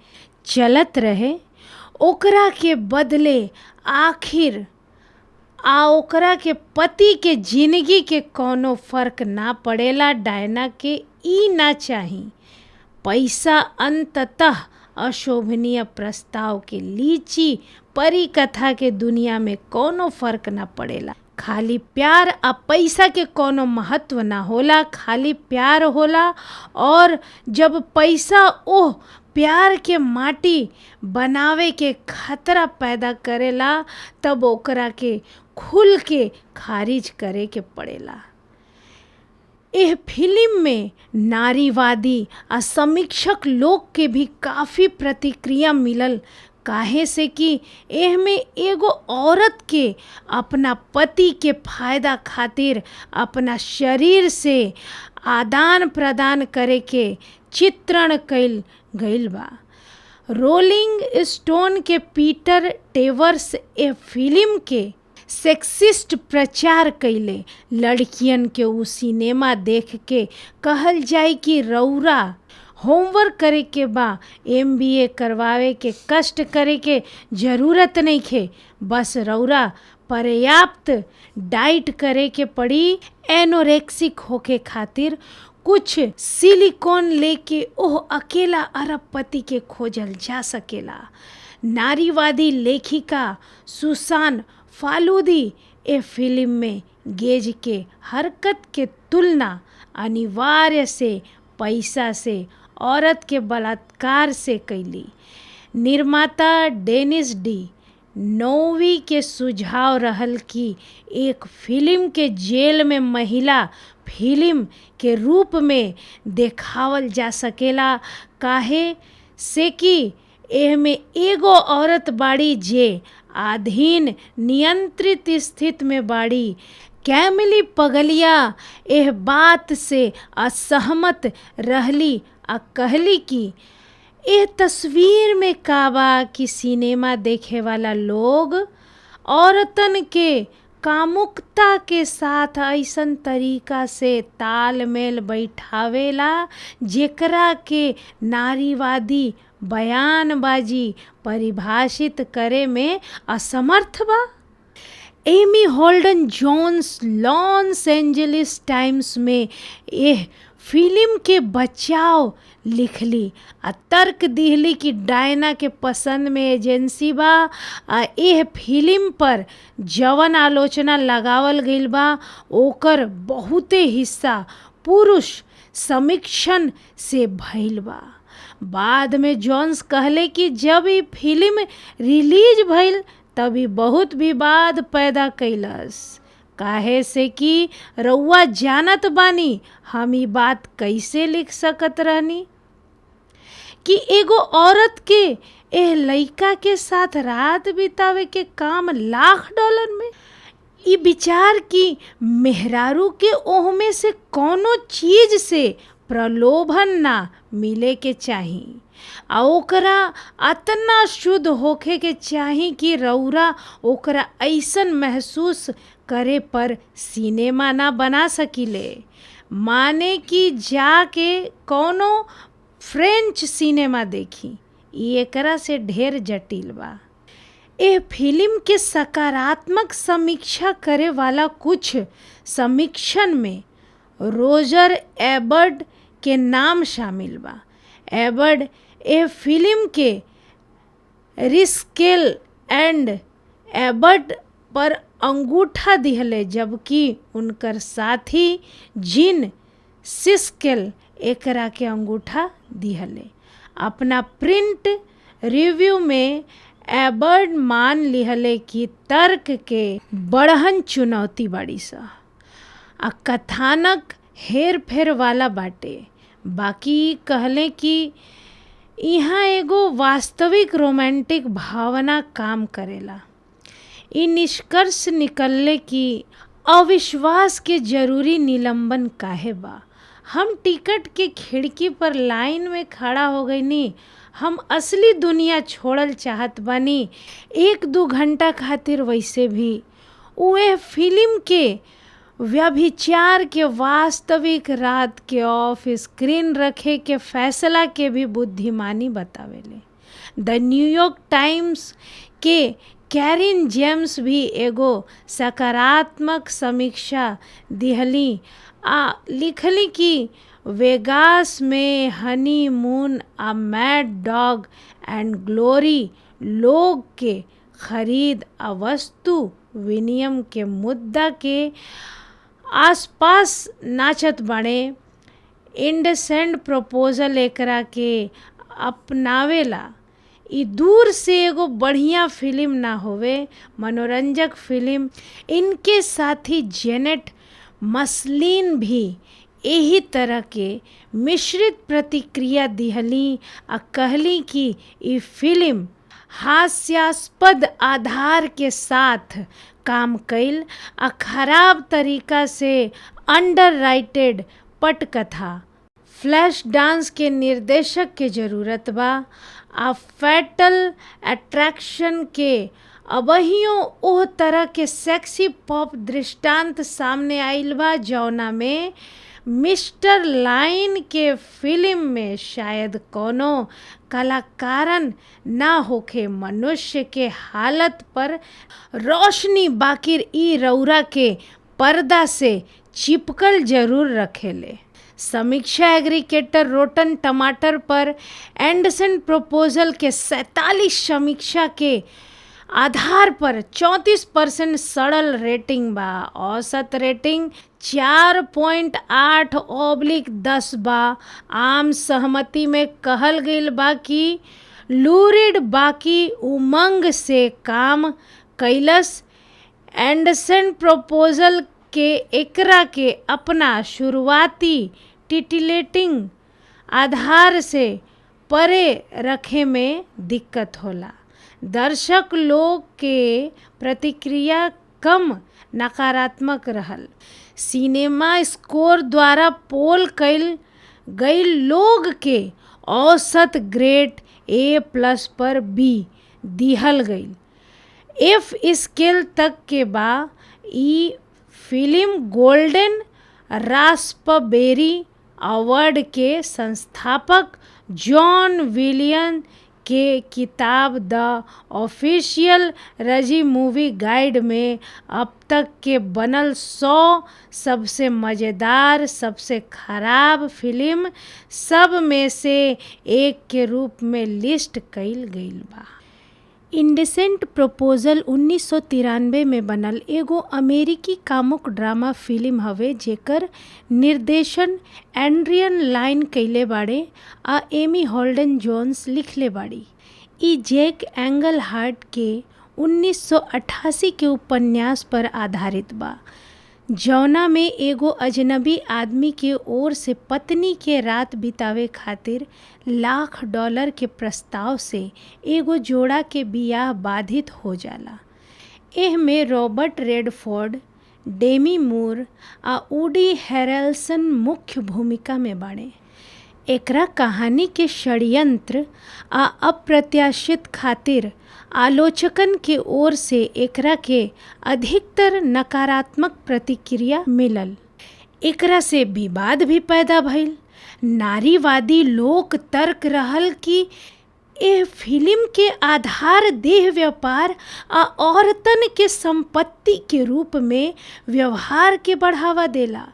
चलत रहे ओकरा के बदले आखिर ओकरा के पति के जिंदगी के कोनो फर्क ना पड़ेला। डायना के ई ना चाही। पैसा अंततः अशोभनीय प्रस्ताव के लीची परी कथा के दुनिया में कोनो फर्क ना पड़ेला। खाली प्यार आ पैसा के कोनो महत्व ना होला, खाली प्यार होला। और जब पैसा ओह प्यार के माटी बनावे के खतरा पैदा करेला तब ओकरा के खुल के खारिज करे के पड़ेला। एह फिल्म में नारीवादी आ समीक्षक लोग के भी काफ़ी प्रतिक्रिया मिलल, काहे से कि एह में एगो औरत के अपना पति के फायदा खातिर अपना शरीर से आदान प्रदान करे के चित्रण कइल गइल बा। रोलिंग स्टोन के पीटर टेवर्स ए फिल्म के सेक्सिस्ट प्रचार कइले। लड़कियन के उ सिनेमा देख के कहल जाए कि रौरा होमवर्क करे के बा, MBA करवावे के कष्ट करे के जरूरत नइखे, बस रौरा पर्याप्त डाइट करे के पड़ी। एनोरेक्सिक होके खातिर कुछ सिलिकॉन लेके ओह अकेला अरबपति के खोजल जा सकेला। नारीवादी लेखिका सुसान फालूदी ए फिल्म में गेज के हरकत के तुलना अनिवार्य से पैसा से, औरत के बलात्कार से कैली। निर्माता डेनिस डी नोवी के सुझाव रहल कि एक फिल्म के जेल में महिला फिल्म के रूप में देखावल जा सकेला, काहे से कि एह में एगो औरत बाड़ी जे अधीन नियंत्रित स्थिति में बाड़ी। कैमिली पगलिया एह बात से असहमत रहली आ कहली कि एह तस्वीर में का बा कि सिनेमा देखे वाला लोग औरतन के कामुकता के साथ ऐसन तरीका से तालमेल बैठावेला जेकरा के नारीवादी बयानबाजी परिभाषित करे में असमर्थ बा। Amy Holden Jones Los Angeles Times में यह फिल्म के बचाव लिखली आ तर्क दिहली कि डायना के पसंद में एजेंसी बा आ एह फिल्म पर जवन आलोचना लगावल गइल बा ओकर बहुते हिस्सा पुरुष समीक्षण से भइल बा। बाद में जोन्स कहले कि जब ई फिल्म रिलीज भइल तभी बहुत विवाद पैदा कैलस, काहे से कि रउआ जानत बानी हम ई बात कैसे लिख सकत रहनी कि एगो औरत के एह लइका के साथ रात बितावे के काम $1,00,000 में। ई विचार कि मेहरारू के ओह में से कोनो चीज से प्रलोभन ना मिले के चाही आ ओकरा अतना शुद्ध होखे के चाही कि रौरा ओकरा ऐसन महसूस करे पर सिनेमा ना बना सकिले, माने कि जाके कोनो फ्रेंच सिनेमा देखी। ई एकरा से ढेर जटिल बा। एह फिल्म के सकारात्मक समीक्षा करे वाला कुछ समीक्षण में रोजर एबर्ड के नाम शामिल बा। एबर्ड ए फिल्म के रिस्केल एंड एबर्ड पर अंगूठा दिहले, जबकि उनकर साथी जीन सिस्केल एकरा के अंगूठा दिहले। अपना प्रिंट रिव्यू में एबर्ड मान लिहले कि तर्क के बड़हन चुनौती बाड़ी सा आ कथानक हेर फेर वाला बाटे। बाकी कहले कि यहाँ एगो वास्तविक रोमांटिक भावना काम करेला। ई निष्कर्ष निकलले कि अविश्वास के जरूरी निलंबन काहे बा। हम टिकट के खिड़की पर लाइन में खड़ा हो गईनी, हम असली दुनिया छोड़ल चाहत बानी 1-2 घंटा खातिर। वैसे भी उहे फिल्म के व्यभिचार के वास्तविक रात के ऑफ स्क्रीन रखे के फैसला के भी बुद्धिमानी बतावेले। द न्यूयॉर्क टाइम्स के कैरिन जेम्स भी एगो सकारात्मक समीक्षा दिहली आ लिखली कि वेगास में हनीमून, आ मैड डॉग एंड ग्लोरी लोग के खरीद आ वस्तु विनिमय के मुद्दा के आसपास नाचत बाड़े। इंडसेंट प्रपोजल एकरा के अपनावेला। ई दूर से एगो बढ़िया फिल्म ना होवे, मनोरंजक फिल्म। इनके साथी जेनेट मसलिन भी यही तरह के मिश्रित प्रतिक्रिया दिहली आ कहली कि ई फिल्म हास्यास्पद आधार के साथ काम कइल आ खराब तरीका से अंडरराइटेड पटकथा। फ्लैश डांस के निर्देशक के जरूरत बा आ फैटल अट्रैक्शन के अबहियो ओह तरह के सेक्सी पॉप दृष्टांत सामने आइल बा जौना में मिस्टर लाइन के फिल्म में शायद कोनो कलाकारन ना होखे मनुष्य के हालत पर रोशनी, बाकिर ई रौरा के पर्दा से चिपकल जरूर रखेले। समीक्षा एग्रीगेटर रोटन टमाटर पर एंडरसन प्रपोजल के 47 समीक्षा के आधार पर 34% सड़ल रेटिंग बा। औसत रेटिंग 4.8/10 बा। आम सहमति में कहल गईल बा कि लूरिड बाकी उमंग से काम कैलस। एंडरसन प्रपोजल के एकरा के अपना शुरुआती टिटिलेटिंग आधार से परे रखे में दिक्कत होला। दर्शक लोग के प्रतिक्रिया कम नकारात्मक रहल। सिनेमा स्कोर द्वारा पोल कइल गईल लोग के औसत ग्रेड A+ पर B दिहल गईल। F स्केल तक के बा। ई फिल्म गोल्डन रास्पबेरी अवार्ड के संस्थापक जॉन विलियन के किताब द ऑफिशियल रजी मूवी गाइड में अब तक के बनल 100 सबसे मज़ेदार, सबसे खराब फिल्म सब में से एक के रूप में लिस्ट कइल गईल बा। इंडसेंट प्रपोजल 1993 में बनल एगो अमेरिकी कामुक ड्रामा फिल्म हवे जेकर निर्देशन एड्रियन लाइन कइले बाड़े आ एमी हॉल्डन जोन्स लिखले बाड़ी। ई जैक एंगलहार्ट के 1988 के उपन्यास पर आधारित बा जौना में एगो अजनबी आदमी के ओर से पत्नी के रात बितावे खातिर $1,00,000 के प्रस्ताव से एगो जोड़ा के बियाह बाधित हो जाला। एह में रॉबर्ट रेडफोर्ड, डेमी मूर आ वुडी हैरेल्सन मुख्य भूमिका में बाड़े। एकरा कहानी के षड्यंत्र आ अप्रत्याशित खातिर आलोचकन के ओर से एकरा के अधिकतर नकारात्मक प्रतिक्रिया मिलल। एकरा से विवाद भी पैदा भइल। नारीवादी लोक तर्क रहल कि एह फिल्म के आधार देह व्यापार आ औरतन के संपत्ति के रूप में व्यवहार के बढ़ावा देला।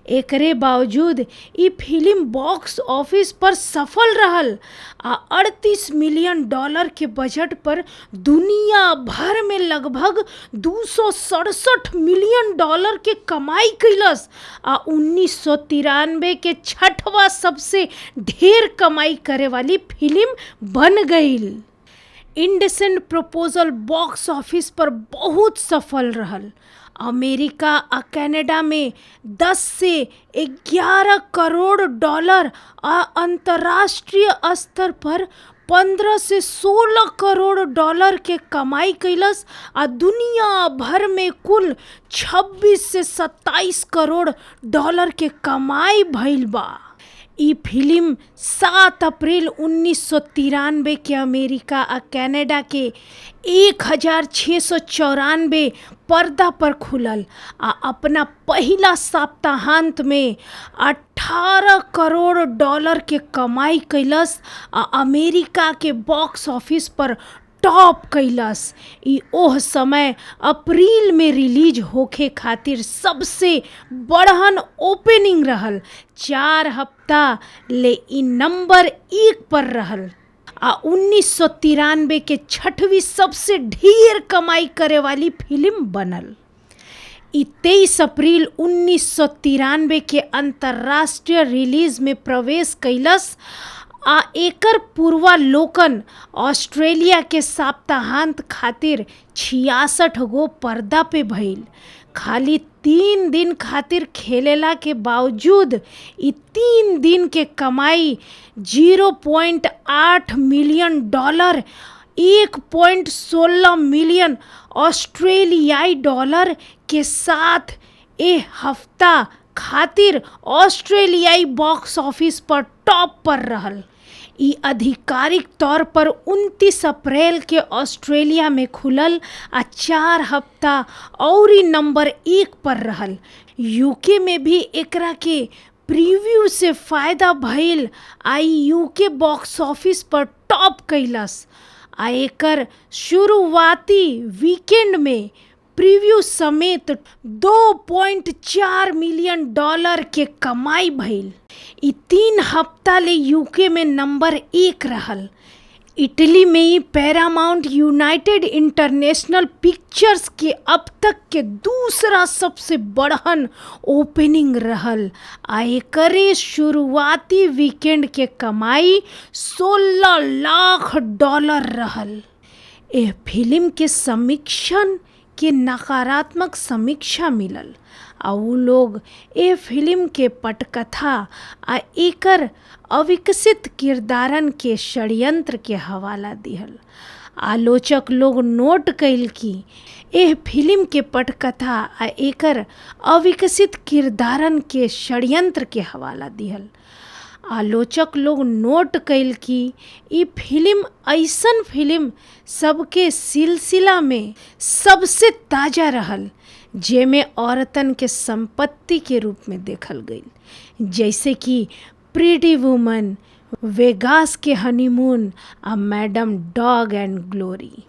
एकरे बावजूद ई फिल्म बॉक्स ऑफिस पर सफल रहल आ $38 मिलियन के बजट पर दुनिया भर में लगभग $267 मिलियन के कमाई कैलस आ 1993 के छठवा सबसे ढेर कमाई करे वाली फिल्म बन गईल। इंडसेंट प्रपोजल बॉक्स ऑफिस पर बहुत सफल रहल। अमेरिका आ कनाडा में 10 से 11 करोड़ डॉलर आ अंतर्राष्ट्रीय स्तर पर 15 से 16 करोड़ डॉलर के कमाई कैलस आ दुनिया भर में कुल 26 से 27 करोड़ डॉलर के कमाई भइल बा। ई फिल्म 7 अप्रैल 1993 के अमेरिका आ कनाडा के 1694 पर्दा पर खुलल आ अपना पहिला सप्ताहांत में 18 करोड़ डॉलर के कमाई कैलस आ अमेरिका के बॉक्स ऑफिस पर टॉप कैलस। ई ओह समय अप्रैल में रिलीज होखे खातिर सबसे बड़हन ओपनिंग रहल। 4 हफ्ता ले ई नंबर 1 पर रहल आ 1993 के 6वीं सबसे ढेर कमाई करे वाली फिल्म बनल। ई 23 अप्रैल 1993 के अंतर्राष्ट्रीय रिलीज में प्रवेश कैलस आ एकर पूर्वालोकन ऑस्ट्रेलिया के सप्ताहांत खातिर 66 गो पर्दा पे भइल। खाली 3 दिन खातिर खेलेला के बावजूद ई 3 दिन के कमाई $0.8 मिलियन, 1.16 मिलियन ऑस्ट्रेलियाई डॉलर के साथ ए हफ्ता खातिर ऑस्ट्रेलियाई बॉक्स ऑफिस पर टॉप पर रहल। ई आधिकारिक तौर पर 29 अप्रैल के ऑस्ट्रेलिया में खुलल आ 4 हफ्ता और नंबर 1 पर रहल। यूके में भी एकरा के प्रीव्यू से फायदा भइल आ यूके बॉक्स ऑफिस पर टॉप कैलस आ एकर शुरुआती वीकेंड में प्रीव्यू समेत $2.4 मिलियन के कमाई भइल। ई 3 हफ्ता ले यूके में नंबर 1 रहल। इटली में ही पैरामाउंट यूनाइटेड इंटरनेशनल पिक्चर्स के अब तक के दूसरा सबसे बड़हन ओपनिंग रहल आ एकरे शुरुआती वीकेंड के कमाई $16 लाख रहल। एह फिल्म के समीक्षण के नकारात्मक समीक्षा मिलल आ उ लोग ए फिल्म के पटकथा आ एकर अविकसित किरदारन के षड्यंत्र के हवाला दिहल। आलोचक लोग नोट कैल कि एह फिल्म के पटकथा आ एकर अविकसित किरदारन के षड्यंत्र के हवाला दिहल। आलोचक लोग नोट कैल कि ई फिल्म ऐसन फिल्म सबके सिलसिला में सबसे ताजा रहल जेमे औरतन के संपत्ति के रूप में देखल गईल, जैसे कि प्रीटी वुमन, वेगास के हनीमून आ मैडम डॉग एंड ग्लोरी।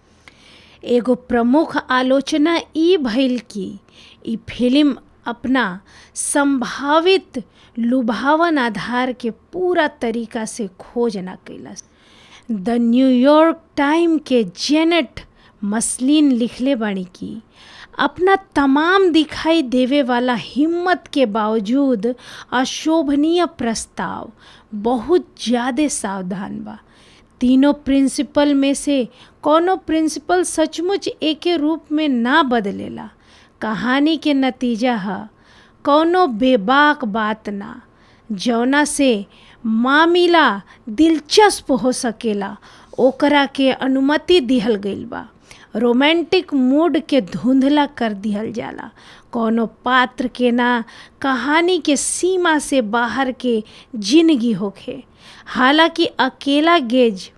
एगो प्रमुख आलोचना ई भइल कि ई फिल्म अपना संभावित लुभावन आधार के पूरा तरीका से खोज ना कैलस। द न्यूयॉर्क टाइम के जेनेट मसलिन लिखले बानी कि अपना तमाम दिखाई देवे वाला हिम्मत के बावजूद अशोभनीय प्रस्ताव बहुत ज़्यादा सावधान बा। तीनों प्रिंसिपल में से कोनो प्रिंसिपल सचमुच एके रूप में ना बदलेला। कहानी के नतीजा है कोनो बेबाक बात ना, जौना से मामला दिलचस्प हो सकेला ओकरा के अनुमति दिहल गईल बा। रोमांटिक मूड के धुंधला कर दिहल जाला। कोनो पात्र के ना कहानी के सीमा से बाहर के जिंदगी होखे। हालांकि अकेला गेज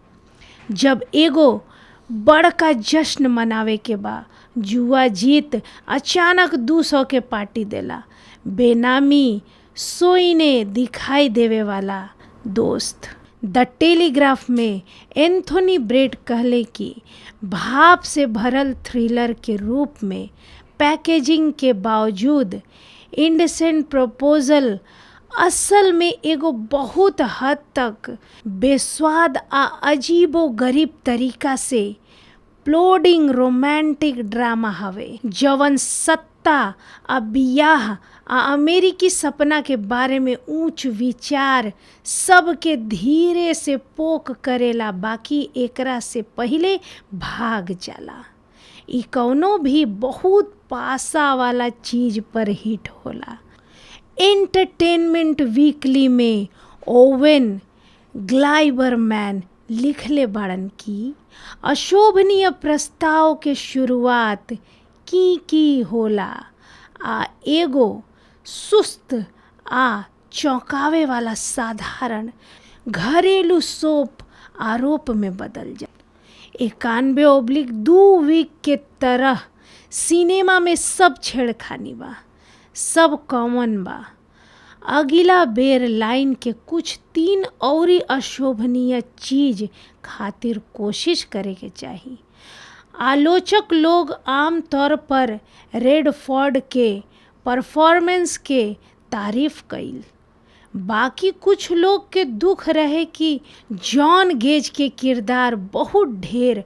जब एगो बड़का जश्न मनावे के बा, जुआ जीत अचानक 200 के पार्टी देला। बेनामी सोईने दिखाई देवे वाला दोस्त। द टेलीग्राफ में एंथोनी ब्रेड कहले कि भाव से भरल थ्रिलर के रूप में पैकेजिंग के बावजूद इंडेसेंट प्रपोजल असल में एगो बहुत हद तक बेस्वाद आ अजीबो गरीब तरीका से प्लोडिंग रोमांटिक ड्रामा हवे, जवन सत्ता आ बियाह आ अमेरिकी सपना के बारे में ऊंच विचार सबके धीरे से पोक करेला, बाकी एकरा से पहिले भाग जाला। ई कौनो भी बहुत पासा वाला चीज पर हिट होला। एंटरटेनमेंट वीकली में ओवेन ग्लाइबरमैन लिखले बाड़न कि अशोभनीय प्रस्ताव के शुरुआत की होला आ एगो सुस्त आ चौंकावे वाला साधारण घरेलू सोप आरोप में बदल जाए। 91/2 वीक के तरह सिनेमा में सब छेड़खानी बा, सब कॉमन बा अगिला बेर लाइन के कुछ 3 औरी अशोभनीय चीज खातिर कोशिश करे के चाही। आलोचक लोग आमतौर पर रेडफोर्ड के परफॉर्मेंस के तारीफ कइल। बाकी कुछ लोग के दुख रहे कि जॉन गेज के किरदार बहुत ढेर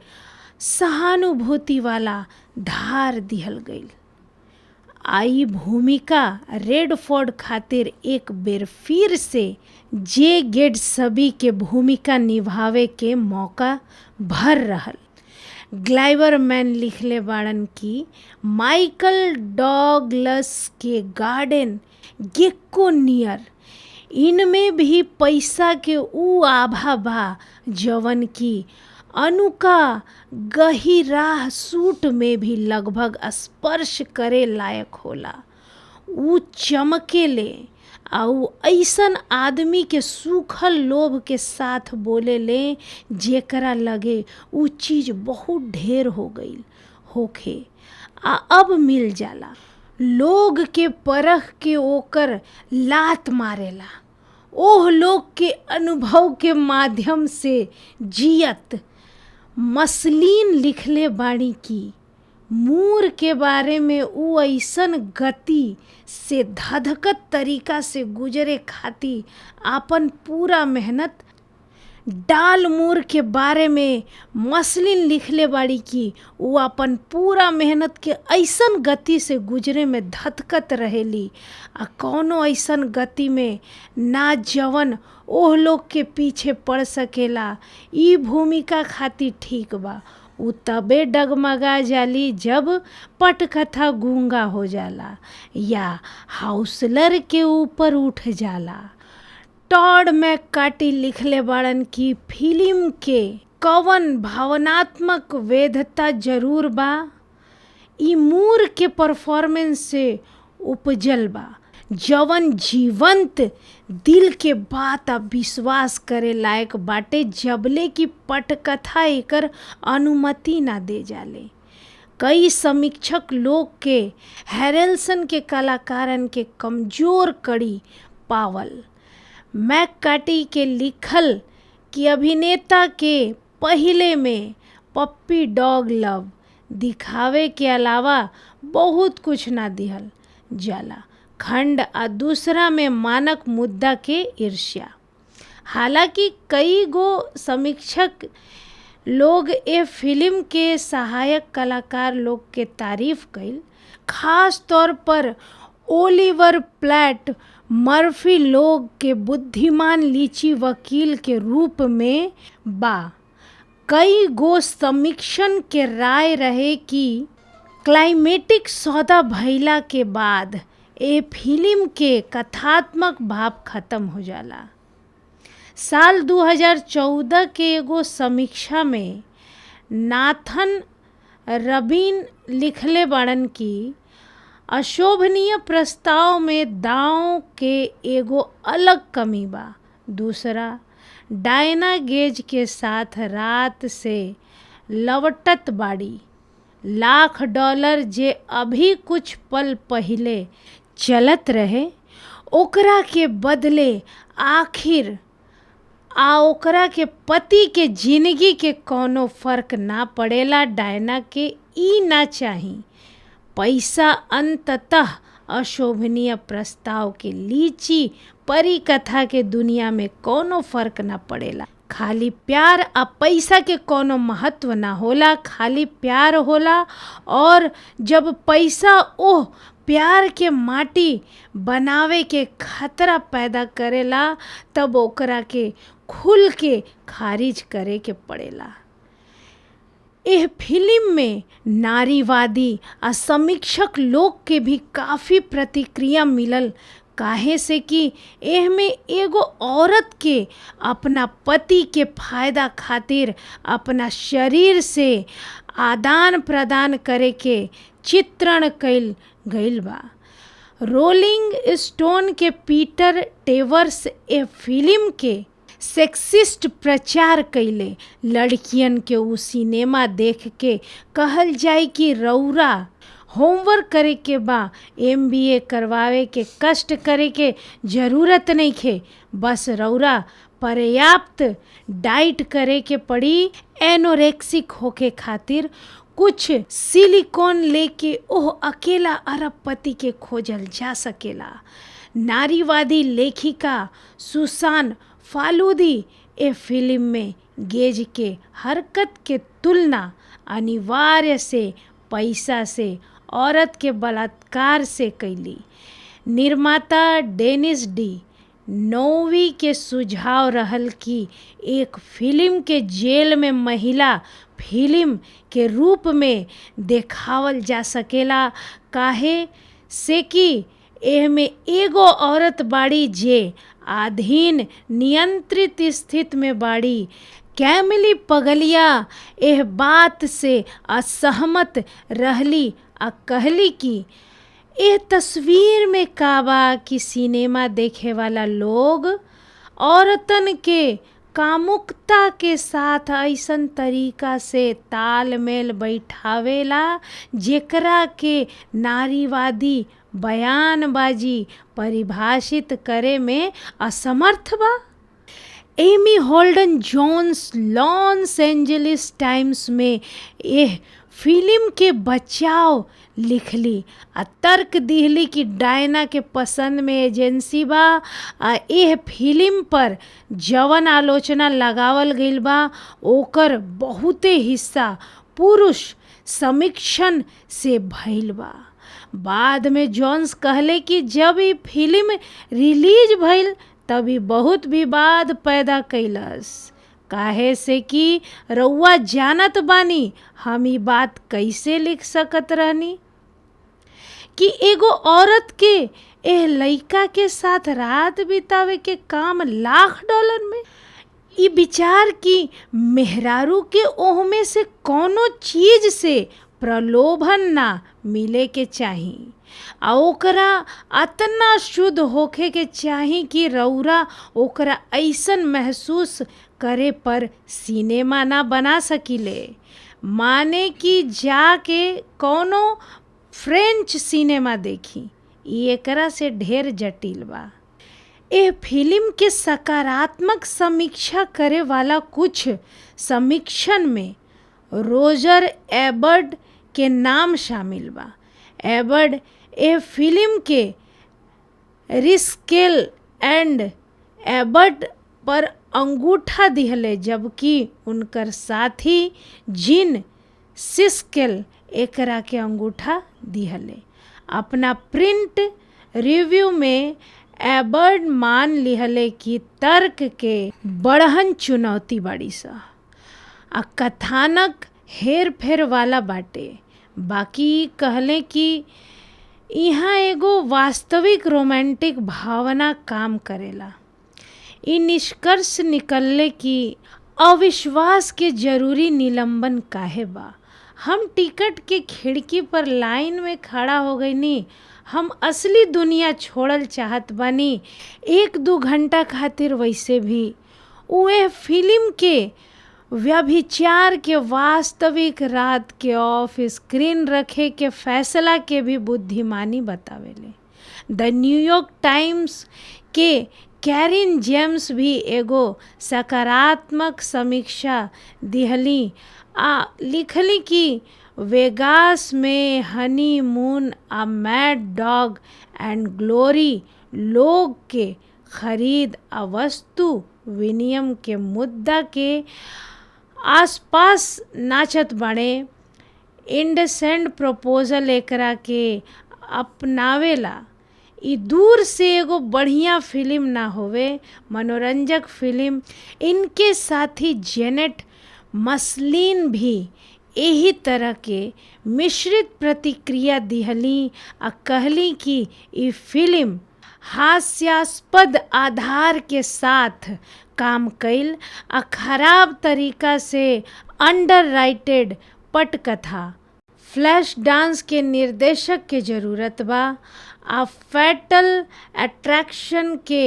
सहानुभूति वाला धार दिहल गइल। आई भूमिका रेडफोर्ड खातिर एक बेर फिर से जे गेट्सबी के भूमिका निभावे के मौका भर रहल। ग्लाइबरमैन लिखले बाड़न कि माइकल डगलस के गार्डन गेक्को नियर इनमें भी पैसा के ऊ आभा बा जवन की अनुका गहिराह सूट में भी लगभग स्पर्श करे लायक होला। ऊ चमकेले आउ ऐसन आदमी के सूखल लोभ के साथ बोले ले जेकरा लगे ऊ चीज बहुत ढेर हो गईल होखे आ अब मिल जाला। लोग के परख के ओकर लात मारेला। ओह लोग के अनुभव के माध्यम से जियत मसलीन लिखले बाड़ी की मूर के बारे में ऊ ऐसन गति से धधकत तरीका से गुजरे खाती आपन पूरा मेहनत डाल मूर के बारे में मसलिन लिखले बाड़ी की ऊ अपन पूरा मेहनत के ऐसन गति से गुजरे में धधकत रहेली आ कौनो ऐसन गति में ना जवन ओह लोग के पीछे पड़ सकेला। ई भूमिका खातिर ठीक बा। ऊ तबे डगमगा जाली जब पटकथा गूंगा हो जाला या हाउसलर के ऊपर उठ जाला। टॉड मैककार्टी लिखले बाड़न की फिल्म के कवन भावनात्मक वेधता जरूर बा ई मूर के परफॉर्मेंस से उपजल बा जवन जीवंत दिल के बात आ विश्वास करे लायक बाटे जबले की पटकथा एकर अनुमति ना दे जाले। कई समीक्षक लोग के हैरेल्सन के कलाकारन के कमजोर कड़ी पावल। मैककार्टी के लिखल कि अभिनेता के पहले में पप्पी डॉग लव दिखावे के अलावा बहुत कुछ ना दिहल जाला खंड आ दूसरा में मानक मुद्दा के ईर्ष्या। हालांकि कई गो समीक्षक लोग ए फिल्म के सहायक कलाकार लोग के तारीफ कइल, खास तौर पर ओलिवर प्लैट मर्फी लोग के बुद्धिमान लीची वकील के रूप में बा। कई गो समीक्षन के राय रहे कि क्लाइमेटिक सौदा भइला के बाद ए फिल्म के कथात्मक भाव खत्म हो जाला। साल 2014 के एगो समीक्षा में नाथन रबीन लिखले बाड़न की अशोभनीय प्रस्ताव में दांव के एगो अलग कमी बा। दूसरा, डायना गेज के साथ रात से लवटत बाड़ी। $1,00,000 जे अभी कुछ पल पहिले चलत रहे ओकरा के बदले आखिर ओकरा के पति के जिंदगी के कोनो फर्क ना पड़ेला। डायना के ई ना चाही। पैसा अंततः अशोभनीय प्रस्ताव के लीची परी कथा के दुनिया में कोनो फर्क ना पड़ेला। खाली प्यार आ पैसा के कोनो महत्व ना होला, खाली प्यार होला। और जब पैसा ओह प्यार के माटी बनावे के खतरा पैदा करेला तब ओकरा के खुल के खारिज करे के पड़ेला। एह फिल्म में नारीवादी आ समीक्षक लोग के भी काफ़ी प्रतिक्रिया मिलल, काहे से कि एह में एगो औरत के अपना पति के फायदा खातिर अपना शरीर से आदान प्रदान करे के चित्रण कइल गइल बा। रोलिंग स्टोन के पीटर टेवर्स ए फिल्म के सेक्सिस्ट प्रचार कइले। लड़कियन के उ सिनेमा देख के कहल जाए कि रौरा होमवर्क करे के बा, MBA करवावे के कष्ट करे के जरूरत नहीं खे, बस रौरा पर्याप्त डाइट करे के पड़ी। एनोरेक्सिक होके खातिर कुछ सिलिकॉन लेके ओह अकेला अरबपति के खोजल जा सकेला। नारीवादी लेखिका सुसान फालूदी ए फिल्म में गेज के हरकत के तुलना अनिवार्य से पैसा से, औरत के बलात्कार से कैली। निर्माता डेनिस डी नोवी के सुझाव रहल कि एक फिल्म के जेल में महिला फिल्म के रूप में देखावल जा सकेला, काहे से कि एह में एगो औरत बाड़ी जे अधीन नियंत्रित स्थिति में बाड़ी। कैमिली पगलिया एह बात से असहमत रहली आ कहली कि एह तस्वीर में काबा कि सिनेमा देखे वाला लोग औरतन के कामुकता के साथ ऐसन तरीका से तालमेल बैठावेला जेकरा के नारीवादी बयानबाजी परिभाषित करे में असमर्थ बा। Amy Holden Jones Los Angeles Times में यह फिल्म के बचाव लिखली आ तर्क दिहली कि डायना के पसंद में एजेंसी बा आ एह फिल्म पर जवन आलोचना लगावल गईल बा ओकर बहुते हिस्सा पुरुष समीक्षण से भइल बा। बाद में जोन्स कहले कि जब ई फिल्म रिलीज भइल तभी बहुत विवाद पैदा कैलस, काहे से कि रउआ जानत बानी हम ई बात कैसे लिख सकत रहनी कि एगो औरत के एह लइका के साथ रात बितावे के काम $1,00,000 में। ई विचार कि मेहरारू के ओह में से कोनो चीज से प्रलोभन ना मिले के चाही आ ओकरा अतना शुद्ध होखे के चाही कि रौरा ओकरा ऐसन महसूस करे पर सिनेमा ना बना सकिले, माने कि जाके कोनो फ्रेंच सिनेमा देखी। ई एकरा से ढेर जटिल बा। एह फिल्म के सकारात्मक समीक्षा करे वाला कुछ समीक्षण में रोजर एबर्ड के नाम शामिल बा। एबर्ड एह फिल्म के रिस्केल एंड एबर्ड पर अंगूठा दिहले, जबकि उनकर साथी जिन सिस्केल एकरा के अंगूठा दिहले। अपना प्रिंट रिव्यू में एबर्ड मान लिहले कि तर्क के बड़हन चुनौती बाड़ी सा आ कथानक हेर फेर वाला बाटे। बाकी कहले कि यहाँ एगो वास्तविक रोमांटिक भावना काम करेला। ई निष्कर्ष निकलले कि अविश्वास के जरूरी निलंबन काहे बा। हम टिकट के खिड़की पर लाइन में खड़ा हो गईनी, हम असली दुनिया छोड़ल चाहत बानी 1-2 घंटा खातिर। वैसे भी उहे फिल्म के व्यभिचार के वास्तविक रात के ऑफ स्क्रीन रखे के फैसला के भी बुद्धिमानी बतावेले। द न्यूयॉर्क टाइम्स के कैरिन जेम्स भी एगो सकारात्मक समीक्षा दिहली आ लिखली कि वेगास में हनीमून आ मैड डॉग एंड ग्लोरी लोग के खरीद आ वस्तु विनिमय के मुद्दा के आसपास नाचत बाड़े। इंडसेंट प्रपोजल एकरा के अपनावेला। ई दूर से एगो बढ़िया फिल्म ना होवे, मनोरंजक फिल्म। इनके साथी जेनेट मसलिन भी यही तरह के मिश्रित प्रतिक्रिया दिहली आ कहली कि ई फिल्म हास्यास्पद आधार के साथ काम कैल आ खराब तरीका से अंडरराइटेड पटकथा फ्लैश डांस के निर्देशक के जरूरत बा आ फैटल अट्रैक्शन के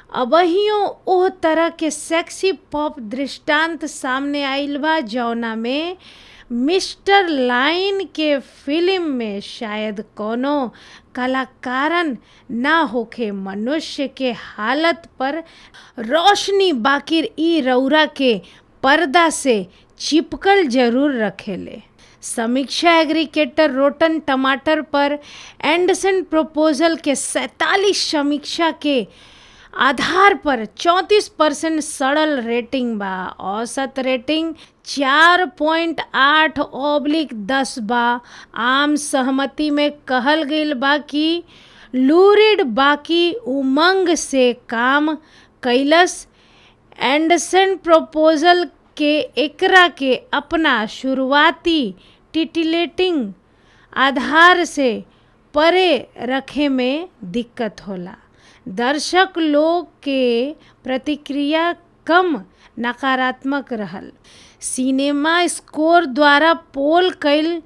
अबहियों ओह तरह के सेक्सी पॉप दृष्टांत सामने आइल बा जौना में मिस्टर लाइन के फिल्म में शायद कोनो कलाकारन ना होखे मनुष्य के हालत पर रोशनी, बाकिर ई रौरा के पर्दा से चिपकल जरूर रखेले। समीक्षा एग्रीगेटर रोटन टमाटर पर एंडरसन प्रपोजल के 47 समीक्षा के आधार पर 34% सड़ल रेटिंग बा। औसत रेटिंग 4.8/10 बा। आम सहमति में कहल गईल बा कि लूरिड बाकी उमंग से काम कैलस। एंडरसन प्रपोजल के एकरा के अपना शुरुआती टिटिलेटिंग आधार से परे रखे में दिक्कत होला। दर्शक लोग के प्रतिक्रिया कम नकारात्मक रहल। सिनेमा स्कोर द्वारा पोल कईल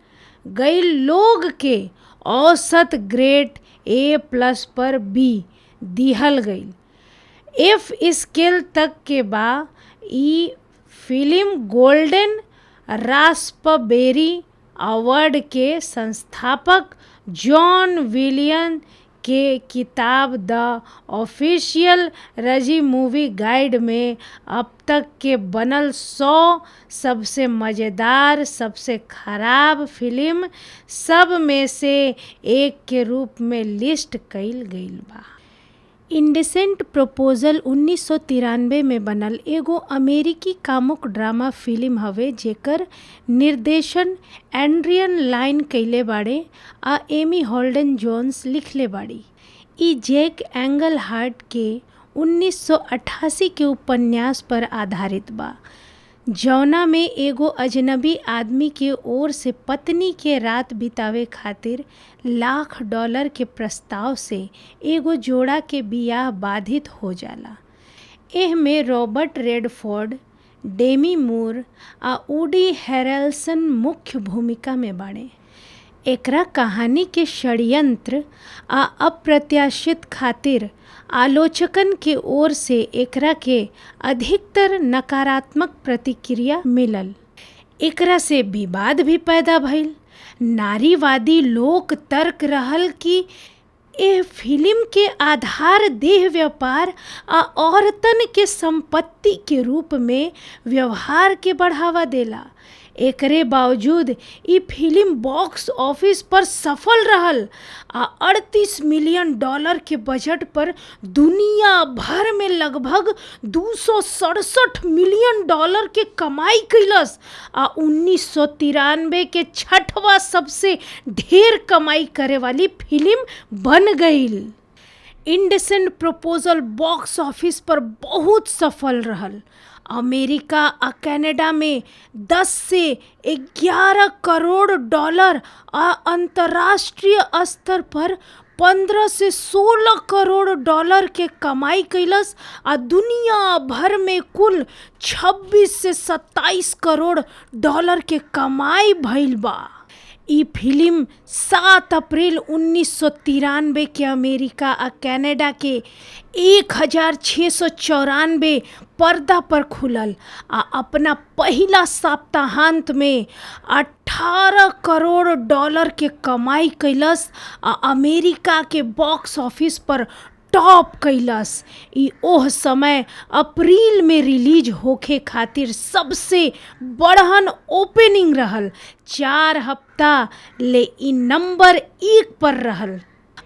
गईल लोग के औसत ग्रेड A+ पर B दिहल गईल। F स्केल तक के बा। ई फिल्म गोल्डन रास्पबेरी अवार्ड के संस्थापक जॉन विलियन के किताब द ऑफिशियल रजी मूवी गाइड में अब तक के बनल 100 सबसे मज़ेदार, सबसे खराब फिल्म सब में से एक के रूप में लिस्ट कईल गईल बा। इंडेसेंट प्रपोजल 1993 में बनल एगो अमेरिकी कामुक ड्रामा फिल्म हवे जेकर निर्देशन एड्रियन लाइन कइले बाड़े आ एमी हॉल्डन जोन्स लिखले बाड़ी। ई जैक एंगलहार्ट के 1988 के उपन्यास पर आधारित बा, जौना में एगो अजनबी आदमी के ओर से पत्नी के रात बितावे खातिर $1,00,000 के प्रस्ताव से एगो जोड़ा के बियाह बाधित हो जाला। एह में रॉबर्ट रेडफोर्ड, डेमी मूर आ वुडी हैरेल्सन मुख्य भूमिका में बाड़े। एकरा कहानी के षड्यंत्र आ अप्रत्याशित खातिर आलोचकन के ओर से एकरा के अधिकतर नकारात्मक प्रतिक्रिया मिलल। एकरा से विवाद भी पैदा भइल। नारीवादी लोक तर्क रहल कि एह फिल्म के आधार देह व्यापार आ औरतन के संपत्ति के रूप में व्यवहार के बढ़ावा देला। एकरे बावजूद ई फिल्म बॉक्स ऑफिस पर सफल रहल आ $38 मिलियन के बजट पर दुनिया भर में लगभग $267 मिलियन के कमाई कैलस आ 1993 के छठवां सबसे ढेर कमाई करे वाली फिल्म बन गईल। इंडेसेंट प्रपोजल बॉक्स ऑफिस पर बहुत सफल रहल। अमेरिका आ कनाडा में 10 से 11 करोड़ डॉलर आ अंतर्राष्ट्रीय स्तर पर 15 से 16 करोड़ डॉलर के कमाई कैलस आ दुनिया भर में कुल 26 से 27 करोड़ डॉलर के कमाई भइल बा। ई फिल्म 7 अप्रैल 1993 के अमेरिका आ कनाडा के 1694 पर्दा पर खुलल आ अपना पहिला सप्ताहांत में 18 करोड़ डॉलर के कमाई कैलस आ अमेरिका के बॉक्स ऑफिस पर टॉप कैलस। ई ओह समय अप्रैल में रिलीज होखे खातिर सबसे बड़हन ओपनिंग रहल। 4 हफ्ता ले ई नंबर 1 पर रहल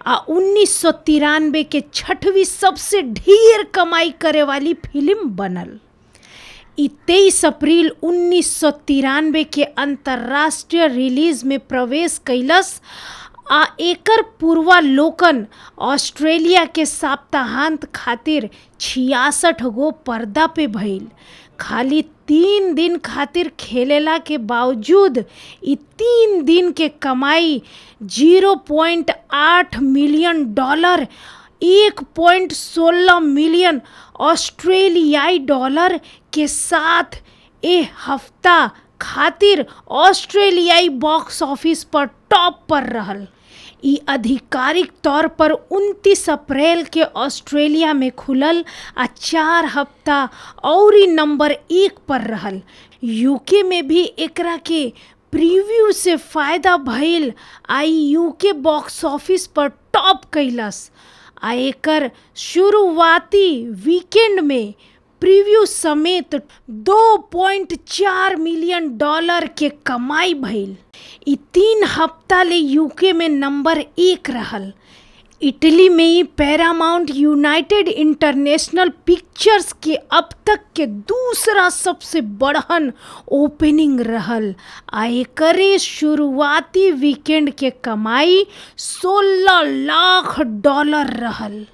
आ 1993 के 6वीं सबसे ढेर कमाई करे वाली फिल्म बनल। ई 23 अप्रैल 1993 के अंतर्राष्ट्रीय रिलीज में प्रवेश कैलस आ एकर पूर्वालोकन ऑस्ट्रेलिया के सप्ताहांत खातिर 66 गो पर्दा पे भइल। खाली 3 दिन खातिर खेलेला के बावजूद ई 3 दिन के कमाई $0.8 मिलियन, 1.16 मिलियन ऑस्ट्रेलियाई डॉलर के साथ ए हफ्ता खातिर ऑस्ट्रेलियाई बॉक्स ऑफिस पर टॉप पर रहल। ई आधिकारिक तौर पर 29 अप्रैल के ऑस्ट्रेलिया में खुलल आ 4 हफ्ता और नंबर 1 पर रहल। यूके में भी एकरा के प्रीव्यू से फायदा भइल आ यूके बॉक्स ऑफिस पर टॉप कैलस आ एकर शुरुआती वीकेंड में प्रीव्यू समेत $2.4 मिलियन के कमाई भइल। ई 3 हफ्ता ले यूके में नंबर 1 रहल। इटली में ही पैरामाउंट यूनाइटेड इंटरनेशनल पिक्चर्स के अब तक के दूसरा सबसे बड़हन ओपनिंग रहल आ एकरे शुरुआती वीकेंड के कमाई $16 लाख रहल।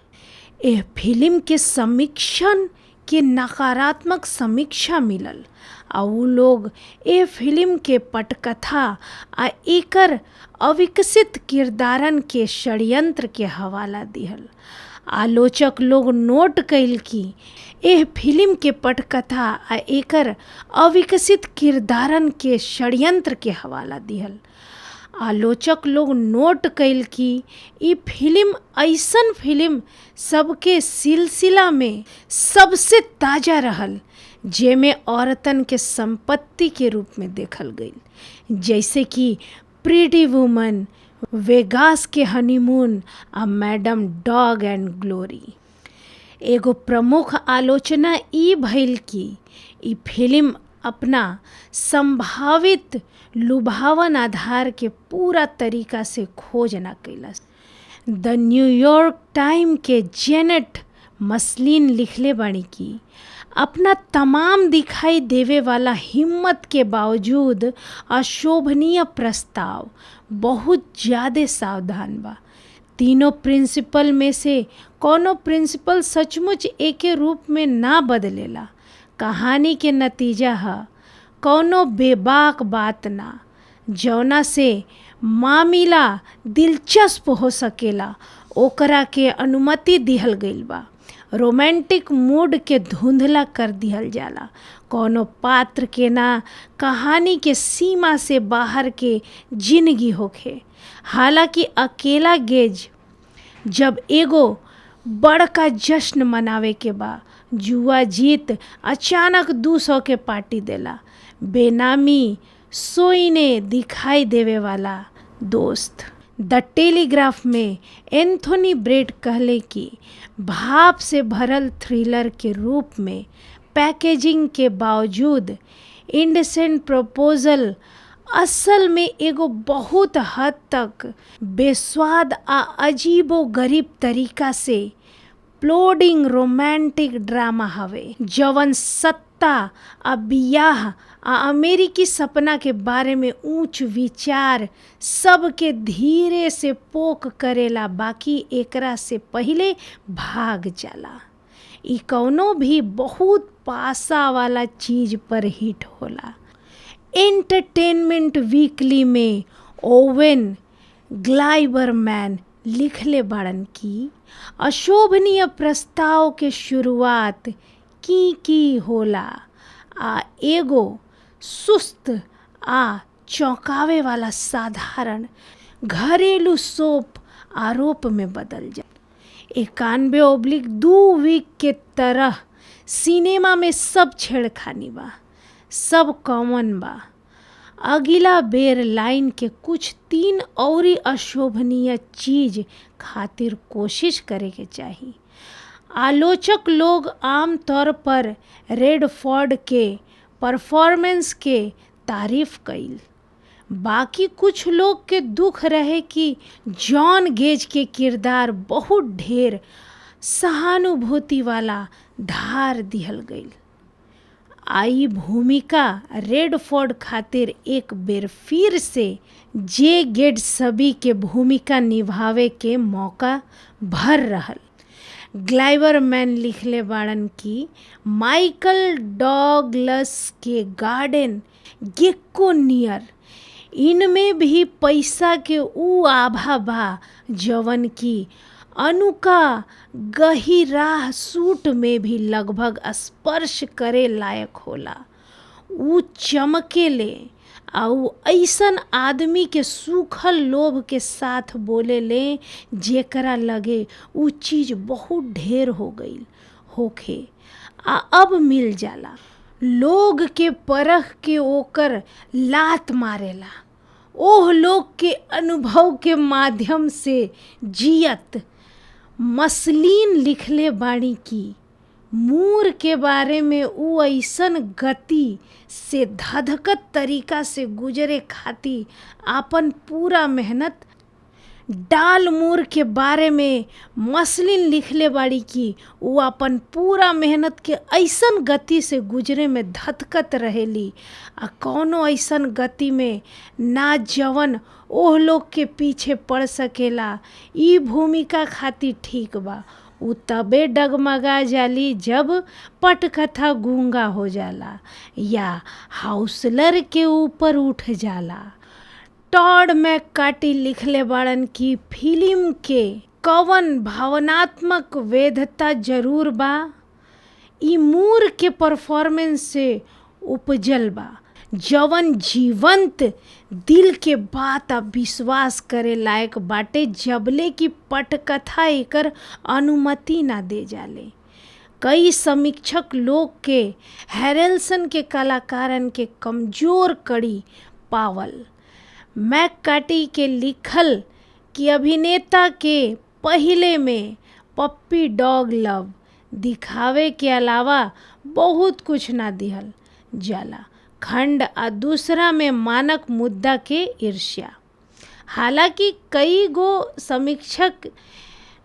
एह फिल्म के समीक्षन के नकारात्मक समीक्षा मिलल आ उ लोग ए फिल्म के पटकथा आ एकर अविकसित किरदारन के षड्यंत्र के हवाला दिहल। आलोचक लोग नोट कैल कि एह फिल्म के पटकथा आ एकर अविकसित किरदारन के षड्यंत्र के हवाला दिहल। आलोचक लोग नोट कैल कि ई फिल्म ऐसन फिल्म सबके सिलसिला में सबसे ताजा रहल जेमे औरतन के संपत्ति के रूप में देखल गईल, जैसे कि प्रीटी वुमन, वेगास के हनीमून आ मैडम डॉग एंड ग्लोरी। एगो प्रमुख आलोचना ई भइल कि ई फिल्म अपना संभावित लुभावन आधार के पूरा तरीका से खोज ना कैलस। द न्यूयॉर्क टाइम के जेनेट मसलिन लिखले बानी कि अपना तमाम दिखाई देवे वाला हिम्मत के बावजूद अशोभनीय प्रस्ताव बहुत ज़्यादा सावधान बा। तीनों प्रिंसिपल में से कोनो प्रिंसिपल सचमुच एके रूप में ना बदलेला। कहानी के नतीजा है कौनो बेबाक बात ना, जौना से मामला दिलचस्प हो सकेला ओकरा के अनुमति दिहल गईल बा। रोमांटिक मूड के धुंधला कर दिहल जाला। कौनो पात्र के ना कहानी के सीमा से बाहर के जिंदगी होखे। हालांकि अकेला गेज जब एगो बड़का जश्न मनावे के बा, जुआ जीत अचानक 200 के पार्टी देला। बेनामी सोईने दिखाई देवे वाला दोस्त। द टेलीग्राफ में एंथोनी ब्रेड कहले कि भाप से भरल थ्रिलर के रूप में पैकेजिंग के बावजूद इंडेसेंट प्रपोजल असल में एगो बहुत हद तक बेस्वाद आ अजीबो गरीब तरीका से प्लोडिंग रोमांटिक ड्रामा हवे, जवन सत्ता आ बियाह आ अमेरिकी सपना के बारे में ऊंच विचार सबके धीरे से पोक करेला, बाकी एकरा से पहिले भाग जाला। ई कौनो भी बहुत पासा वाला चीज पर हिट होला। एंटरटेनमेंट वीकली में ओवेन ग्लाइबरमैन लिखले बाड़न कि अशोभनीय प्रस्ताव के शुरुआत की होला आ एगो सुस्त आ चौंकावे वाला साधारण घरेलू सोप आरोप में बदल जाए। 91/2 वीक के तरह सिनेमा में सब छेड़खानी बा, सब कॉमन बा। अगिला बेर लाइन के कुछ 3 औरी अशोभनीय चीज खातिर कोशिश करे के चाही। आलोचक लोग आम तौर पर रेडफोर्ड के परफॉर्मेंस के तारीफ कईल। बाकी कुछ लोग के दुख रहे कि जॉन गेज के किरदार बहुत ढेर सहानुभूति वाला धार दिहल गईल। आई भूमिका रेडफोर्ड खातिर एक बेर फिर से जे गेट्सबी के भूमिका निभावे के मौका भर रहल। ग्लाइबरमैन लिखले बाड़न कि माइकल डगलस के गार्डन गेक्को नियर इनमें भी पैसा के ऊ आभा बा जवन की अनुका गहिराह सूट में भी लगभग स्पर्श करे लायक होला। ऊ चमकेले आ ऊ ऐसन आदमी के सूखल लोभ के साथ बोले ले जेकरा लगे ऊ चीज बहुत ढेर हो गईल होखे आ अब मिल जाला। लोग के परख के ओकर लात मारेला। ओह लोग के अनुभव के माध्यम से जियत मसलिन लिखले बाड़ी की मूर के बारे में ऊ ऐसन गति से धधकत तरीका से गुजरे खाती आपन पूरा मेहनत डाल मूर के बारे में मसलिन लिखले बाड़ी की ऊ अपन पूरा मेहनत के ऐसन गति से गुजरे में धधकत रहेली आ कौनो ऐसन गति में ना जवन ओह लोग के पीछे पड़ सकेला। ई भूमिका खातिर ठीक बा। उ तबे डगमगा जाली जब पटकथा गूंगा हो जाला या हाउसलर के ऊपर उठ जाला। टॉड मैककार्टी लिखले बाड़न की फिल्म के कवन भावनात्मक वेधता जरूर बा ई मूर के परफॉर्मेंस से उपजल बा, जवन जीवंत दिल के बात आ विश्वास करे लायक बाटे जबले की पटकथा एकर अनुमति ना दे जाले। कई समीक्षक लोग के हैरेल्सन के कलाकारन के कमजोर कड़ी पावल। मैककार्टी के लिखल कि अभिनेता के पहिले में पप्पी डॉग लव दिखावे के अलावा बहुत कुछ ना दिहल जाला खंड आ दूसरा में मानक मुद्दा के ईर्ष्या। हालांकि कई गो समीक्षक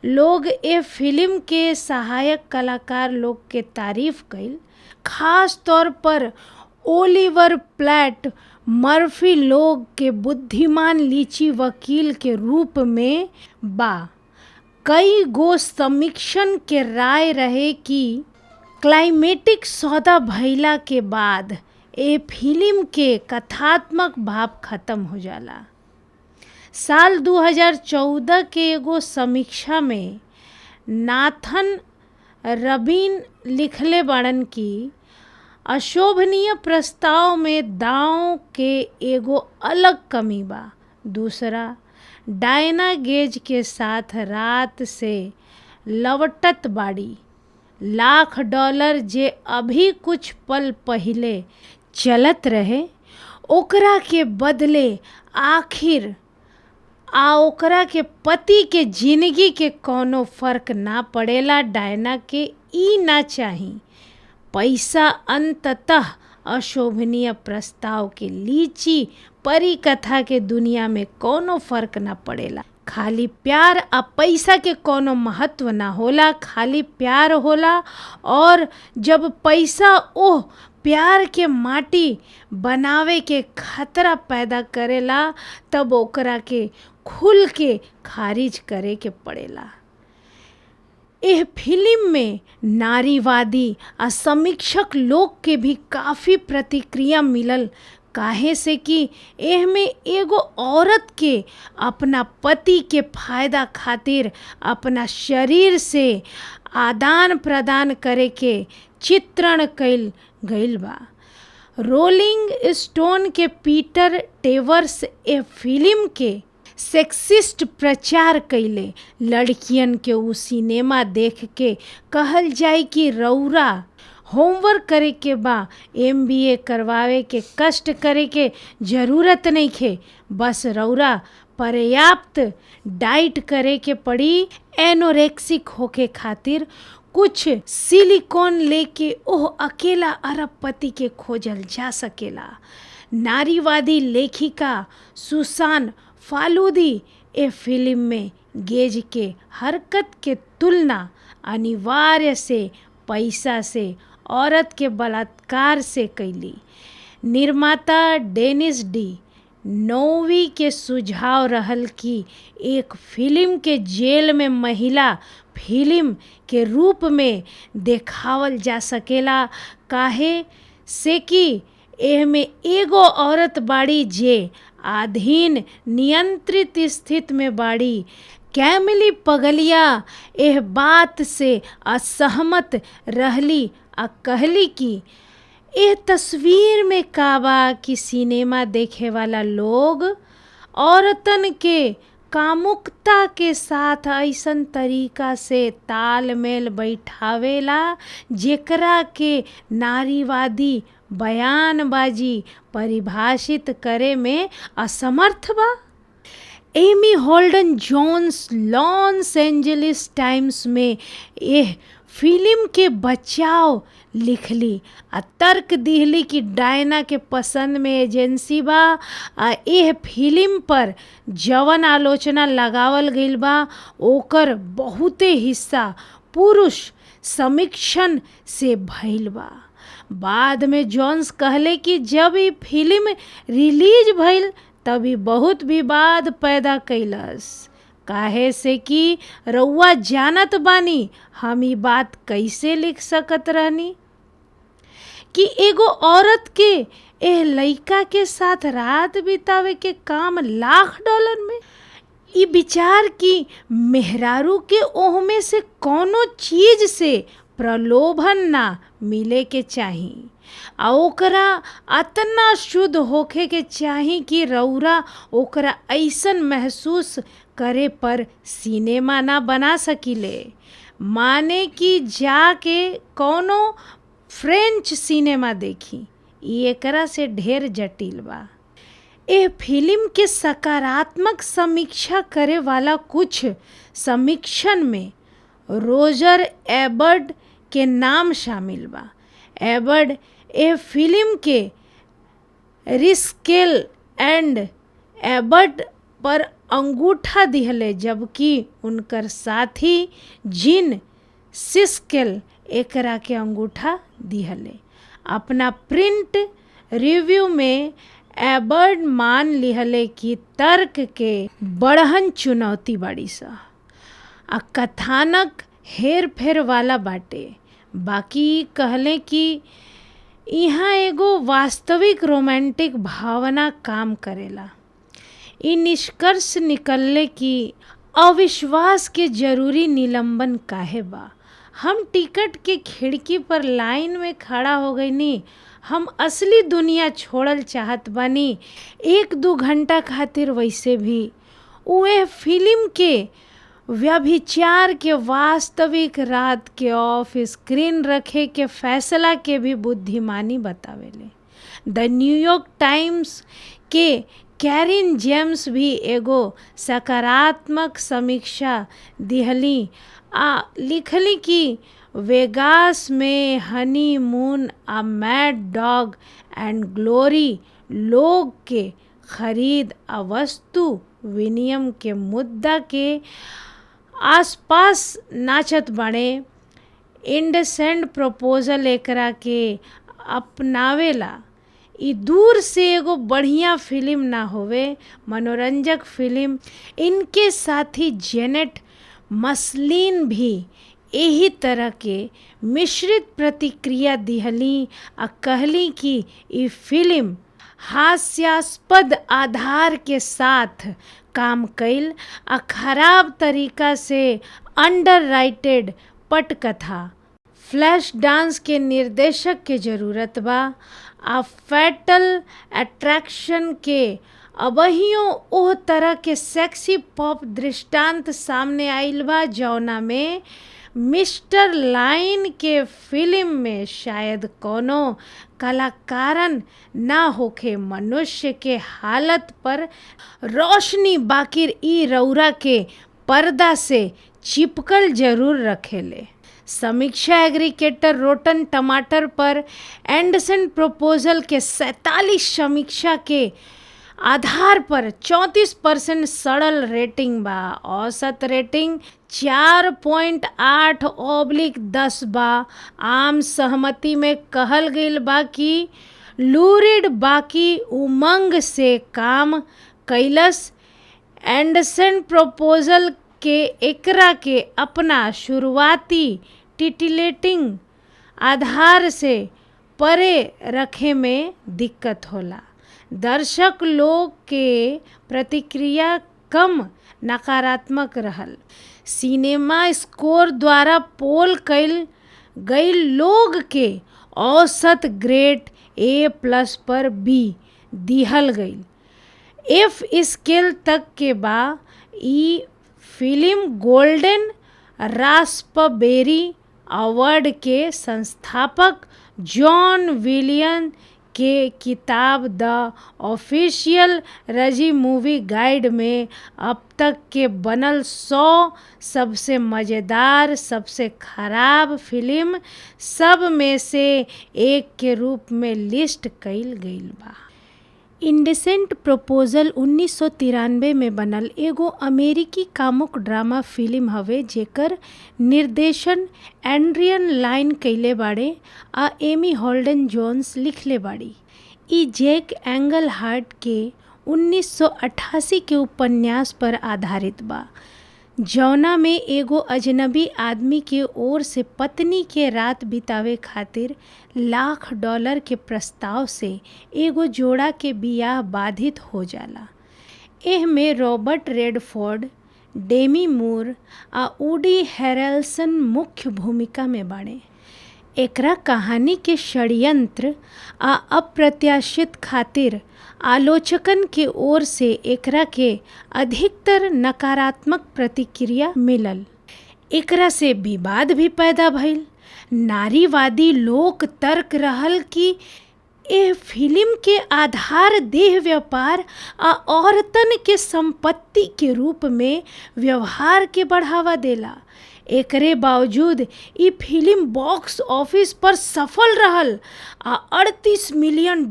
लोग ए फिल्म के सहायक कलाकार लोग के तारीफ कइल, खास तौर पर ओलिवर प्लैट मर्फी लोग के बुद्धिमान लीची वकील के रूप में बा। कई गो समीक्षन के राय रहे कि क्लाइमेटिक सौदा भइला के बाद ए फिल्म के कथात्मक भाव खत्म हो जाला। साल 2014 के एगो समीक्षा में नाथन रबीन लिखले बाड़न की अशोभनीय प्रस्ताव में दांव के एगो अलग कमी बा। दूसरा, डायना गेज के साथ रात से लवटत बाड़ी। $1,00,000 जे अभी कुछ पल पहिले चलत रहे ओकरा के बदले आखिर ओकरा के पति के जिंदगी के कोनो फर्क ना पड़ेला। डायना के ई ना चाही। पैसा अंततः अशोभनीय प्रस्ताव के लीची परी कथा के दुनिया में कोनो फर्क ना पड़ेला। खाली प्यार आ पैसा के कोनो महत्व ना होला, खाली प्यार होला और जब पैसा ओह प्यार के माटी बनावे के खतरा पैदा करेला तब ओकरा के खुल के खारिज करे के पड़ेला। एह फिल्म में नारीवादी आ समीक्षक लोग के भी काफ़ी प्रतिक्रिया मिलल, काहे से कि एह में एगो औरत के अपना पति के फायदा खातिर अपना शरीर से आदान प्रदान करे के चित्रण कइल गइल बा। रोलिंग स्टोन के पीटर टेवर्स ए फिल्म के सेक्सिस्ट प्रचार कइले। लड़कियन के उ सिनेमा देख के कहल जाए कि रौरा होमवर्क करे के बा, MBA करवावे के कष्ट करे के जरूरत नहीं खे, बस रौरा पर्याप्त डाइट करे के पड़ी। एनोरेक्सिक होके खातिर कुछ सिलिकॉन लेके ओह अकेला अरबपति के खोजल जा सकेला। नारीवादी लेखिका सुसान फालूदी ए फिल्म में गेज के हरकत के तुलना अनिवार्य से पैसा से औरत के बलात्कार से कैली। निर्माता डेनिस डी नोवी के सुझाव रहल कि एक फिल्म के जेल में महिला फिल्म के रूप में देखावल जा सकेला, काहे से कि एह में एगो औरत बाड़ी जे अधीन नियंत्रित स्थिति में बाड़ी। कैमिली पगलिया एह बात से असहमत रहली आ कहली कि एह तस्वीर में का बा कि सिनेमा देखे वाला लोग औरतन के कामुकता के साथ ऐसन तरीका से तालमेल बैठावेला जेकरा के नारीवादी बयानबाजी परिभाषित करे में असमर्थ बा। Amy Holden Jones Los Angeles Times में यह फिल्म के बचाव लिखली आ तर्क दिहली कि डायना के पसंद में एजेंसी बा आ यह फिल्म पर जवन आलोचना लगावल गईल बा ओकर बहुते हिस्सा पुरुष समीक्षण से भइल बा। बाद में जोन्स कहले कि जब ये फिल्म रिलीज भइल तभी बहुत विवाद पैदा कैलस, काहे से कि रउआ जानत बानी हम ई बात कैसे लिख सकत रहनी कि एगो औरत के एह लइका के साथ रात बितावे के काम $1,00,000 में। ई विचार की मेहरारू के ओहमे से कोनो चीज से प्रलोभन ना मिले के चाही आ ओकरा अतना शुद्ध होखे के चाही कि रउरा ओकरा ऐसन महसूस करे पर सिनेमा ना बना सकिले, माने कि जाके कोनो फ्रेंच सिनेमा देखी। ई एकरा से ढेर जटिल बा। एह फिल्म के सकारात्मक समीक्षा करे वाला कुछ समीक्षण में रोजर एबर्ट के नाम शामिल बा। एबर्ट एह फिल्म के रिस्केल एंड एबर्ट पर अंगूठा दिहले, जबकि उनकर साथी जीन सिस्केल एकरा के अंगूठा दिहले। अपना प्रिंट रिव्यू में एबर्ट मान लिहले कि तर्क के बड़हन चुनौती बाड़ी सा आ कथानक हेर फेर वाला बाटे। बाकी कहले कि यहाँ एगो वास्तविक रोमांटिक भावना काम करेला। ई निष्कर्ष निकलले कि अविश्वास के जरूरी निलंबन काहे बा। हम टिकट के खिड़की पर लाइन में खड़ा हो गईनी। हम असली दुनिया छोड़ल चाहत बानी 1-2 घंटा खातिर। वैसे भी उहे फिल्म के व्यभिचार के वास्तविक रात के ऑफ स्क्रीन रखे के फैसला के भी बुद्धिमानी बतावेले। द न्यूयॉर्क टाइम्स के कैरिन जेम्स भी एगो सकारात्मक समीक्षा दिहली आ लिखली कि वेगास में हनीमून आ मैड डॉग एंड ग्लोरी लोग के खरीद आ वस्तु विनिमय के मुद्दा के आसपास नाचत बाड़े। इंडेसेंट प्रपोजल एकरा के अपनावेला। ई दूर से एगो बढ़िया फिल्म ना होवे, मनोरंजक फिल्म। इनके साथी जेनेट मसलिन भी यही तरह के मिश्रित प्रतिक्रिया दिहली आ कहली कि ई फिल्म हास्यास्पद आधार के साथ काम कैल आ खराब तरीका से अंडरराइटेड पटकथा। फ्लैश डांस के निर्देशक के जरूरत बा आ फैटल अट्रैक्शन के अबहियो ओह तरह के सेक्सी पॉप दृष्टांत सामने आइल बा जौना में मिस्टर लाइन के फिल्म में शायद कोनो कलाकारन ना होखे मनुष्य के हालत पर रोशनी, बाकिर ई रौरा के पर्दा से चिपकल जरूर रखेले। समीक्षा एग्रीगेटर रोटन टमाटर पर एंडरसन प्रपोजल के 47 समीक्षा के आधार पर 34% सड़ल रेटिंग बा। औसत रेटिंग 4.8/10 बा। आम सहमति में कहल गईल बा कि लूरिड बाकी उमंग से काम कैलस। एंडरसन प्रपोजल के एकरा के अपना शुरुआती टिटिलेटिंग आधार से परे रखे में दिक्कत होला। दर्शक लोग के प्रतिक्रिया कम नकारात्मक रहल। सिनेमा स्कोर द्वारा पोल कैल गई लोग के औसत ग्रेड A+ पर B दिहल गई। F स्केल तक के बा। ई फिल्म गोल्डन रास्पबेरी अवार्ड के संस्थापक जॉन विलियन के किताब द ऑफिशियल रजी मूवी गाइड में अब तक के बनल 100 सबसे मज़ेदार सबसे खराब फिल्म सब में से एक के रूप में लिस्ट कईल गईल बा। इंडेसेंट प्रपोजल 1993 में बनल एगो अमेरिकी कामुक ड्रामा फिल्म हवे जेकर निर्देशन एड्रियन लाइन कइले बाड़े आ एमी हॉल्डन जोन्स लिखले बाड़ी। ई जैक एंगलहार्ट के 1988 के उपन्यास पर आधारित बा जौना में एगो अजनबी आदमी के ओर से पत्नी के रात बितावे खातिर $1,00,000 के प्रस्ताव से एगो जोड़ा के बियाह बाधित हो जाला। एह में रॉबर्ट रेडफोर्ड, डेमी मूर आ वुडी हैरेल्सन मुख्य भूमिका में बाड़े। एकरा कहानी के षड्यंत्र आ अप्रत्याशित खातिर आलोचकन के ओर से एकरा के अधिकतर नकारात्मक प्रतिक्रिया मिलल। एकरा से विवाद भी पैदा भइल। नारीवादी लोक तर्क रहल कि एह फिल्म के आधार देह व्यापार आ औरतन के संपत्ति के रूप में व्यवहार के बढ़ावा देला। एकरे बावजूद ई फिल्म बॉक्स ऑफिस पर सफल रहल आ $38 मिलियन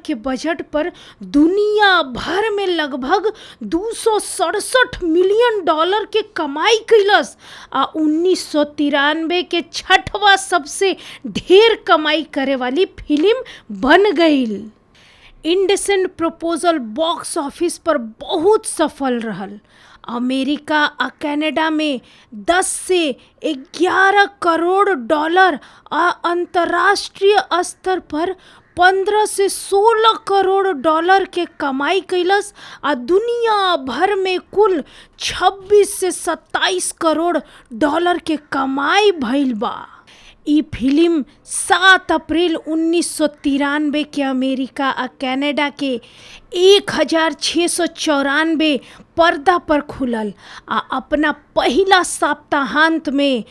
के बजट पर दुनिया भर में लगभग $267 मिलियन के कमाई कैलस आ 1993 के छठवा सबसे ढेर कमाई करे वाली फिल्म बन गईल। इंडेसेंट प्रपोजल बॉक्स ऑफिस पर बहुत सफल रहल। अमेरिका आ कनाडा में 10 से 11 करोड़ डॉलर आ अंतर्राष्ट्रीय स्तर पर 15 से 16 करोड़ डॉलर के कमाई कैलस आ दुनिया भर में कुल 26 से 27 करोड़ डॉलर के कमाई भइल बा। ई फिल्म 7 अप्रैल 1993 के अमेरिका आ कनाडा के 1694 पर्दा पर खुलल आ अपना पहिला सप्ताहांत में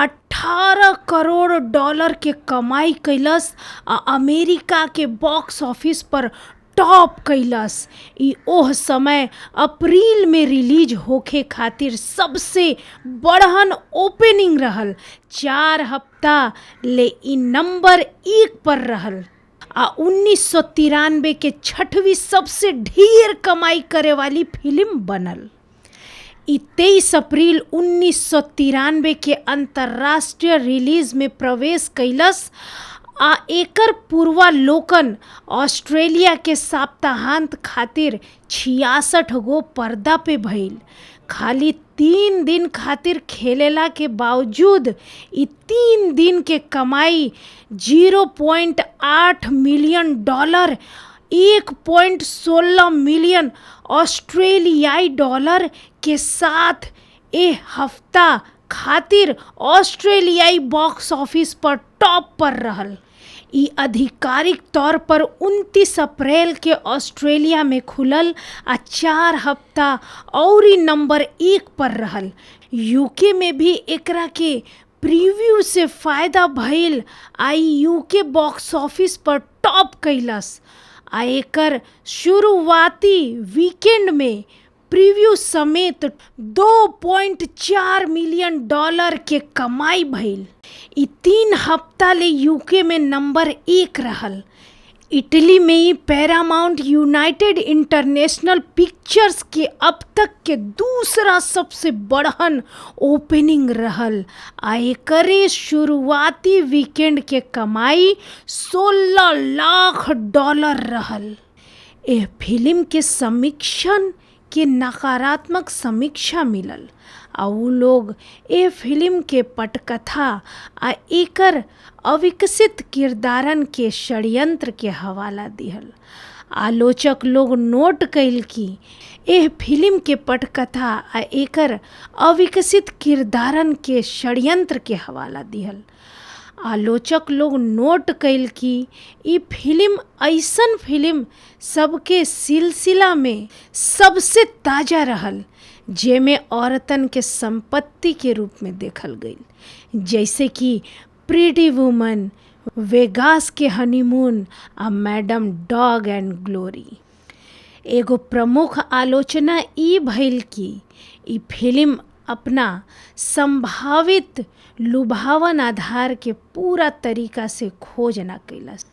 18 करोड़ डॉलर के कमाई कैलस आ अमेरिका के बॉक्स ऑफिस पर टॉप कैलस। ई ओह समय अप्रैल में रिलीज होखे खातिर सबसे बड़हन ओपनिंग रहल। 4 हफ्ता ले ई नंबर 1 पर रहल आ 1993 के छठवीं सबसे ढेर कमाई करे वाली फिल्म बनल। ई 23 अप्रैल 1993 के अंतर्राष्ट्रीय रिलीज में प्रवेश कैलस आ एकर पूर्वालोकन ऑस्ट्रेलिया के सप्ताहांत खातिर 66 गो पर्दा पे भइल। खाली 3 दिन खातिर खेलेला के बावजूद ई 3 दिन के कमाई $0.8 मिलियन 1.16 मिलियन ऑस्ट्रेलियाई डॉलर के साथ ए हफ्ता खातिर ऑस्ट्रेलियाई बॉक्स ऑफिस पर टॉप पर रहल। ई आधिकारिक तौर पर 29 अप्रैल के ऑस्ट्रेलिया में खुलल आ 4 हफ्ता और नंबर 1 पर रहल। यूके में भी एकरा के प्रीव्यू से फायदा भइल आ यूके बॉक्स ऑफिस पर टॉप कैलस आ एकर शुरुआती वीकेंड में प्रीव्यू समेत $2.4 मिलियन के कमाई भइल। ई 3 हफ्ता ले यूके में नंबर 1 रहल। इटली में ही पैरामाउंट यूनाइटेड इंटरनेशनल पिक्चर्स के अब तक के दूसरा सबसे बड़हन ओपनिंग रहल आ एकरे शुरुआती वीकेंड के कमाई $16 लाख रहल। एह फिल्म के समीक्षन के नकारात्मक समीक्षा मिलल आ उ लोग ए फिल्म के पटकथा आ एकर अविकसित किरदारन के षड्यंत्र के हवाला दिहल। आलोचक लोग नोट कइल कि एह फिल्म के पटकथा आ एकर अविकसित किरदारन के षड्यंत्र के हवाला दिहल। आलोचक लोग नोट कइल कि ई फिल्म ऐसन फिल्म सबके सिलसिला में सबसे ताज़ा रहल जेमे औरतन के संपत्ति के रूप में देखल गई, जैसे कि प्रीटी वुमन, वेगास के हनीमून आ मैडम डॉग एंड ग्लोरी। एगो प्रमुख आलोचना ई भइल कि ई फिल्म अपना संभावित लुभावन आधार के पूरा तरीका से खोज ना कैलस।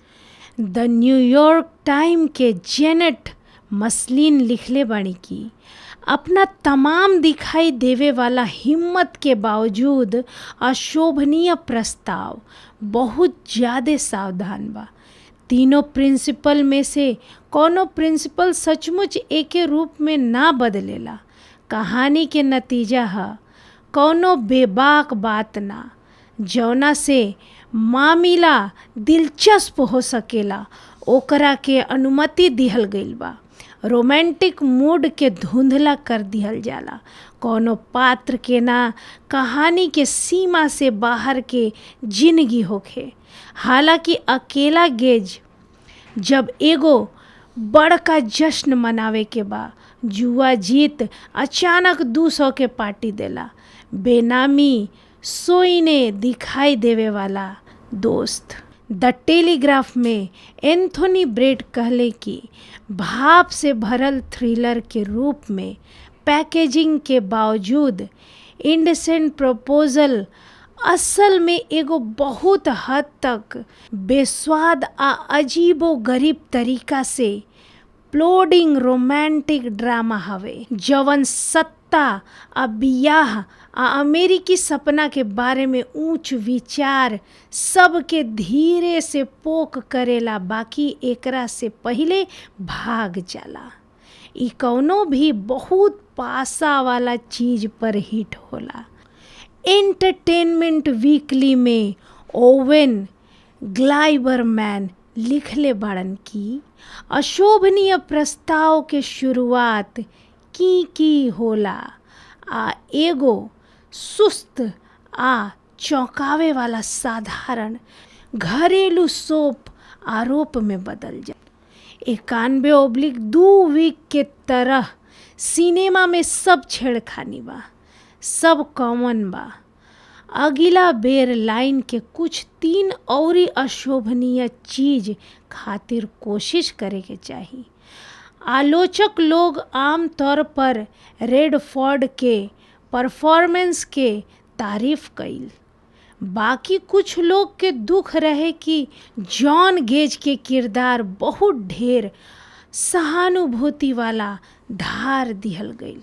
द न्यूयॉर्क टाइम के जेनेट मसलिन लिखले बानी कि अपना तमाम दिखाई देवे वाला हिम्मत के बावजूद अशोभनीय प्रस्ताव बहुत ज़्यादा सावधान बा। तीनों प्रिंसिपल में से कोनो प्रिंसिपल सचमुच एके रूप में ना बदलेला। कहानी के नतीजा है कोनो बेबाक बात ना, जौना से मामला दिलचस्प हो सकेला ओकरा के अनुमति दिहल गईल बा। रोमांटिक मूड के धुंधला कर दिहल जाला। कोनो पात्र के ना कहानी के सीमा से बाहर के जिंदगी होखे। हालांकि अकेला गेज जब एगो बड़का जश्न मनावे के बा, जुआ जीत अचानक 200 के पार्टी देला। बेनामी सोईने दिखाई देवे वाला दोस्त। द टेलीग्राफ में एंथोनी ब्रेड कहले कि भाप से भरल थ्रिलर के रूप में पैकेजिंग के बावजूद इंडेसेंट प्रपोजल असल में एगो बहुत हद तक बेस्वाद आ अजीबो गरीब तरीका से प्लोडिंग रोमांटिक ड्रामा हवे, जवन सत्ता आ बियाह आ अमेरिकी सपना के बारे में ऊंच विचार सबके धीरे से पोक करेला, बाकी एकरा से पहिले भाग जाला। ई कौनो भी बहुत पासा वाला चीज पर हिट होला। एंटरटेनमेंट वीकली में ओवेन ग्लाइबरमैन लिखले बाड़न कि अशोभनीय प्रस्ताव के शुरुआत की होला आ एगो सुस्त आ चौंकावे वाला साधारण घरेलू सोप आरोप में बदल जाए। 91/2 वीक के तरह सिनेमा में सब छेड़खानी बा, सब कॉमन बा। अगला बेर लाइन के कुछ 3 औरी अशोभनीय चीज खातिर कोशिश करे के चाही। आलोचक लोग आमतौर पर रेडफोर्ड के परफॉर्मेंस के तारीफ कइल। बाकी कुछ लोग के दुख रहे कि जॉन गेज के किरदार बहुत ढेर सहानुभूति वाला धार दिहल गईल।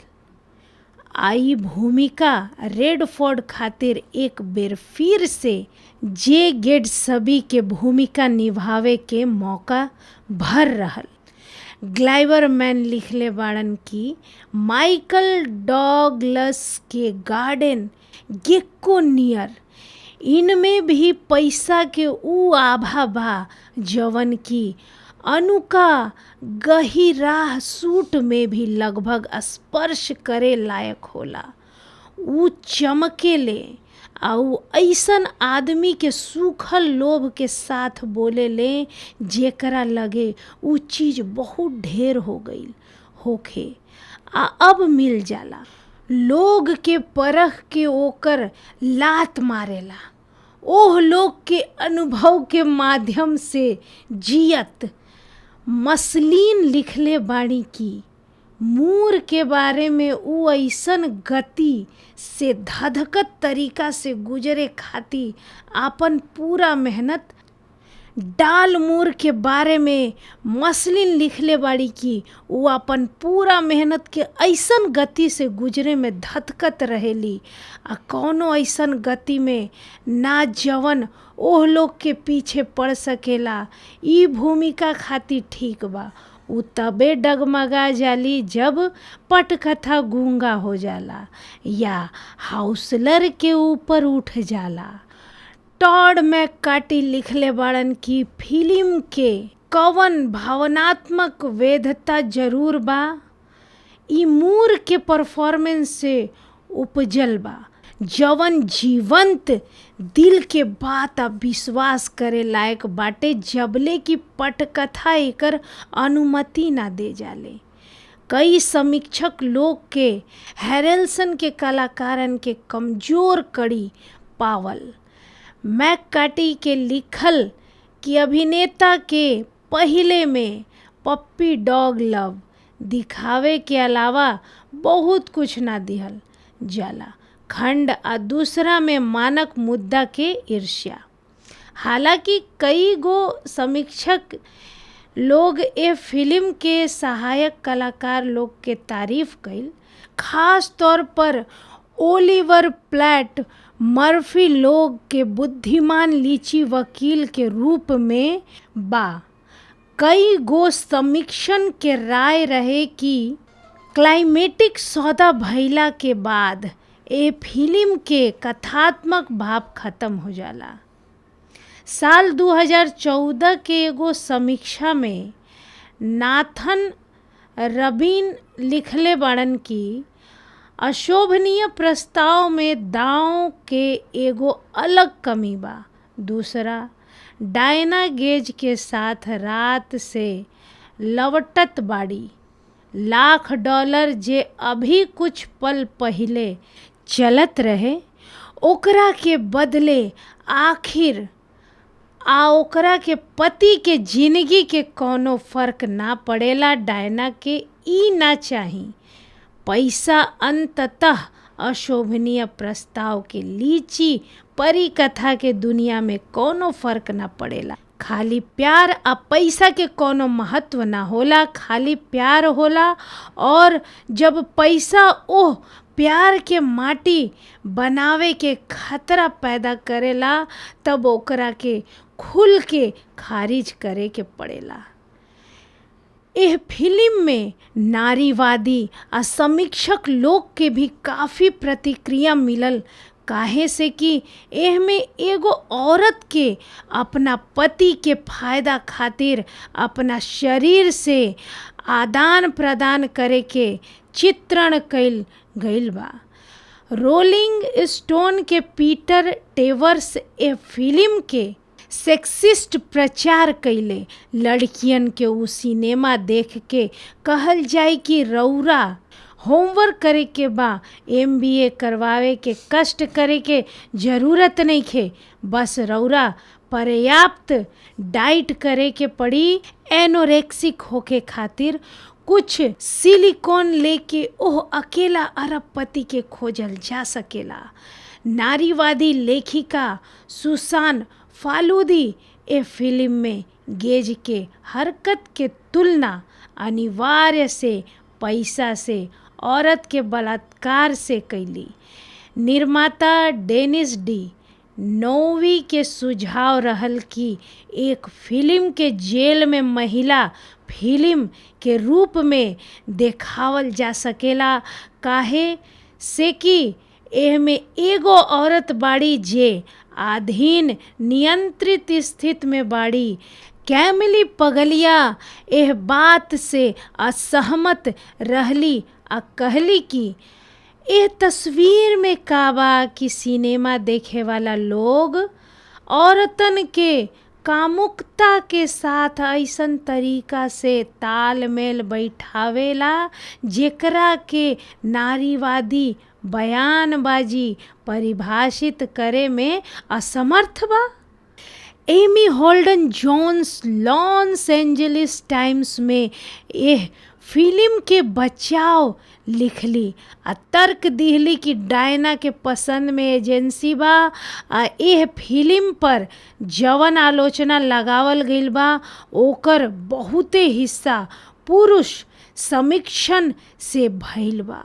आई भूमिका रेडफोर्ड खातिर एक बेर फिर से जे गेट्सबी के भूमिका निभावे के मौका भर रहल। ग्लाइबरमैन लिखले बाड़न कि माइकल डॉगलस के गार्डन गेक्को नियर इनमें भी पैसा के ऊ आभा बा जवन की अनुका गहिराह सूट में भी लगभग स्पर्श करे लायक होला। ऊ चमकेले आ ऊ ऐसन आदमी के सूखल लोभ के साथ बोले ले जेकरा लगे ऊ चीज बहुत ढेर हो गईल होखे आ अब मिल जाला। लोग के परख के ओकर लात मारेला। ओह लोग के अनुभव के माध्यम से जियत। मसलिन लिखले बाड़ी की मूर के बारे में ऊ ऐसन गति से धधकत तरीका से गुजरे खाती आपन पूरा मेहनत। डाल मूर के बारे में मसलिन लिखले बाड़ी की ऊ अपन पूरा मेहनत के ऐसन गति से गुजरे में धधकत रहेली आ कौनो ऐसन गति में ना जवन ओह लोग के पीछे पड़ सकेला। ई भूमिका खातिर ठीक बा। ऊ तबे डगमगा जाली जब पटकथा गूंगा हो जाला या हाउसलर के ऊपर उठ जाला। टॉड मैककार्टी लिखले बाड़न की फिल्म के कवन भावनात्मक वेधता जरूर बा, ई मूर के परफॉर्मेंस से उपजल बा जवन जीवंत दिल के बात आ विश्वास करे लायक बाटे जबले की पटकथा एकर अनुमति ना दे जाले। कई समीक्षक लोग के हैरेल्सन के कलाकारन के कमजोर कड़ी पावल। मैककार्टी के लिखल कि अभिनेता के पहिले में पप्पी डॉग लव दिखावे के अलावा बहुत कुछ ना दिहल जाला खंड आ दूसरा में मानक मुद्दा के ईर्ष्या। हालांकि कई गो समीक्षक लोग ए फिल्म के सहायक कलाकार लोग के तारीफ कइल, खास तौर पर ओलिवर प्लैट मर्फी लोग के बुद्धिमान लीची वकील के रूप में बा। कई गो समीक्षन के राय रहे कि क्लाइमेटिक सौदा भइला के बाद ए फिल्म के कथात्मक भाव खत्म हो जाला। साल 2014 के एगो समीक्षा में नाथन रबीन लिखले बाड़न कि अशोभनीय प्रस्ताव में दांव के एगो अलग कमी बा। दूसरा, डायना गेज के साथ रात से लवटत बाड़ी। $1,00,000 जे अभी कुछ पल पहिले चलत रहे ओकरा के बदले आखिर ओकरा के पति के जिंदगी के कोनो फर्क ना पड़ेला। डायना के ई ना चाही। पैसा अंततः अशोभनीय प्रस्ताव के लीची परी कथा के दुनिया में कोनो फर्क ना पड़ेला। खाली प्यार आ पैसा के कोनो महत्व ना होला, खाली प्यार होला। और जब पैसा ओह प्यार के माटी बनावे के खतरा पैदा करेला तब ओकरा के खुल के खारिज करे के पड़ेला। एह फिल्म में नारीवादी आ समीक्षक लोग के भी काफ़ी प्रतिक्रिया मिलल, काहे से कि एह में एगो औरत के अपना पति के फायदा खातिर अपना शरीर से आदान प्रदान करे के चित्रण कइल गइल बा। रोलिंग स्टोन के पीटर टेवर्स ए फिल्म के सेक्सिस्ट प्रचार कइले। लड़कियन के उ सिनेमा देख के कहल जाए कि रौरा होमवर्क करे के बा, MBA करवावे के कष्ट करे के जरूरत नहीं खे, बस रौरा पर्याप्त डाइट करे के पड़ी। एनोरेक्सिक होके खातिर कुछ सिलिकॉन लेके ओह अकेला अरबपति के खोजल जा सकेला। नारीवादी लेखिका सुसान फालूदी ए फिल्म में गेज के हरकत के तुलना अनिवार्य से पैसा से, औरत के बलात्कार से कैली। निर्माता डेनिस डी नोवी के सुझाव रहल कि एक फिल्म के जेल में महिला फिल्म के रूप में देखावल जा सकेला, काहे से कि एह में एगो औरत बाड़ी जे अधीन नियंत्रित स्थिति में बाड़ी। कैमिली पगलिया एह बात से असहमत रहली आ कहली कि एह तस्वीर में का बा कि सिनेमा देखे वाला लोग औरतन के कामुकता के साथ ऐसन तरीका से तालमेल बैठावेला जेकरा के नारीवादी बयानबाजी परिभाषित करे में असमर्थ बा। Amy Holden Jones Los Angeles Times में यह फिल्म के बचाव लिखली आ तर्क दिहली कि डायना के पसंद में एजेंसी बा आ एह फिल्म पर जवन आलोचना लगावल गइल बा ओकर बहुते हिस्सा पुरुष समीक्षण से भइल बा।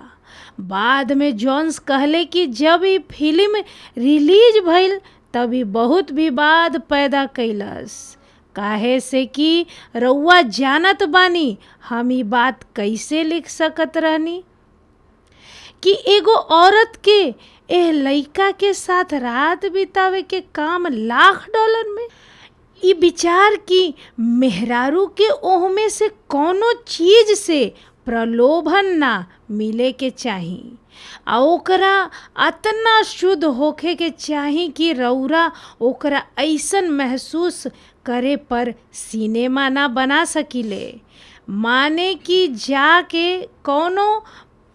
बाद में जोन्स कहले कि जब ये फिल्म रिलीज भइल तभी बहुत विवाद पैदा कैलस, काहे से कि रउआ जानत बानी हम ई बात कैसे लिख सकत रहनी कि एगो औरत के एह लइका के साथ रात बितावे के काम $1,00,000 में। ई विचार कि मेहरारू के ओह में से कोनो चीज से प्रलोभन ना मिले के चाही आ ओकरा अतना शुद्ध होखे के चाही कि रउरा ओकरा ऐसन महसूस करे पर सिनेमा ना बना सकिले। माने कि जाके कौनो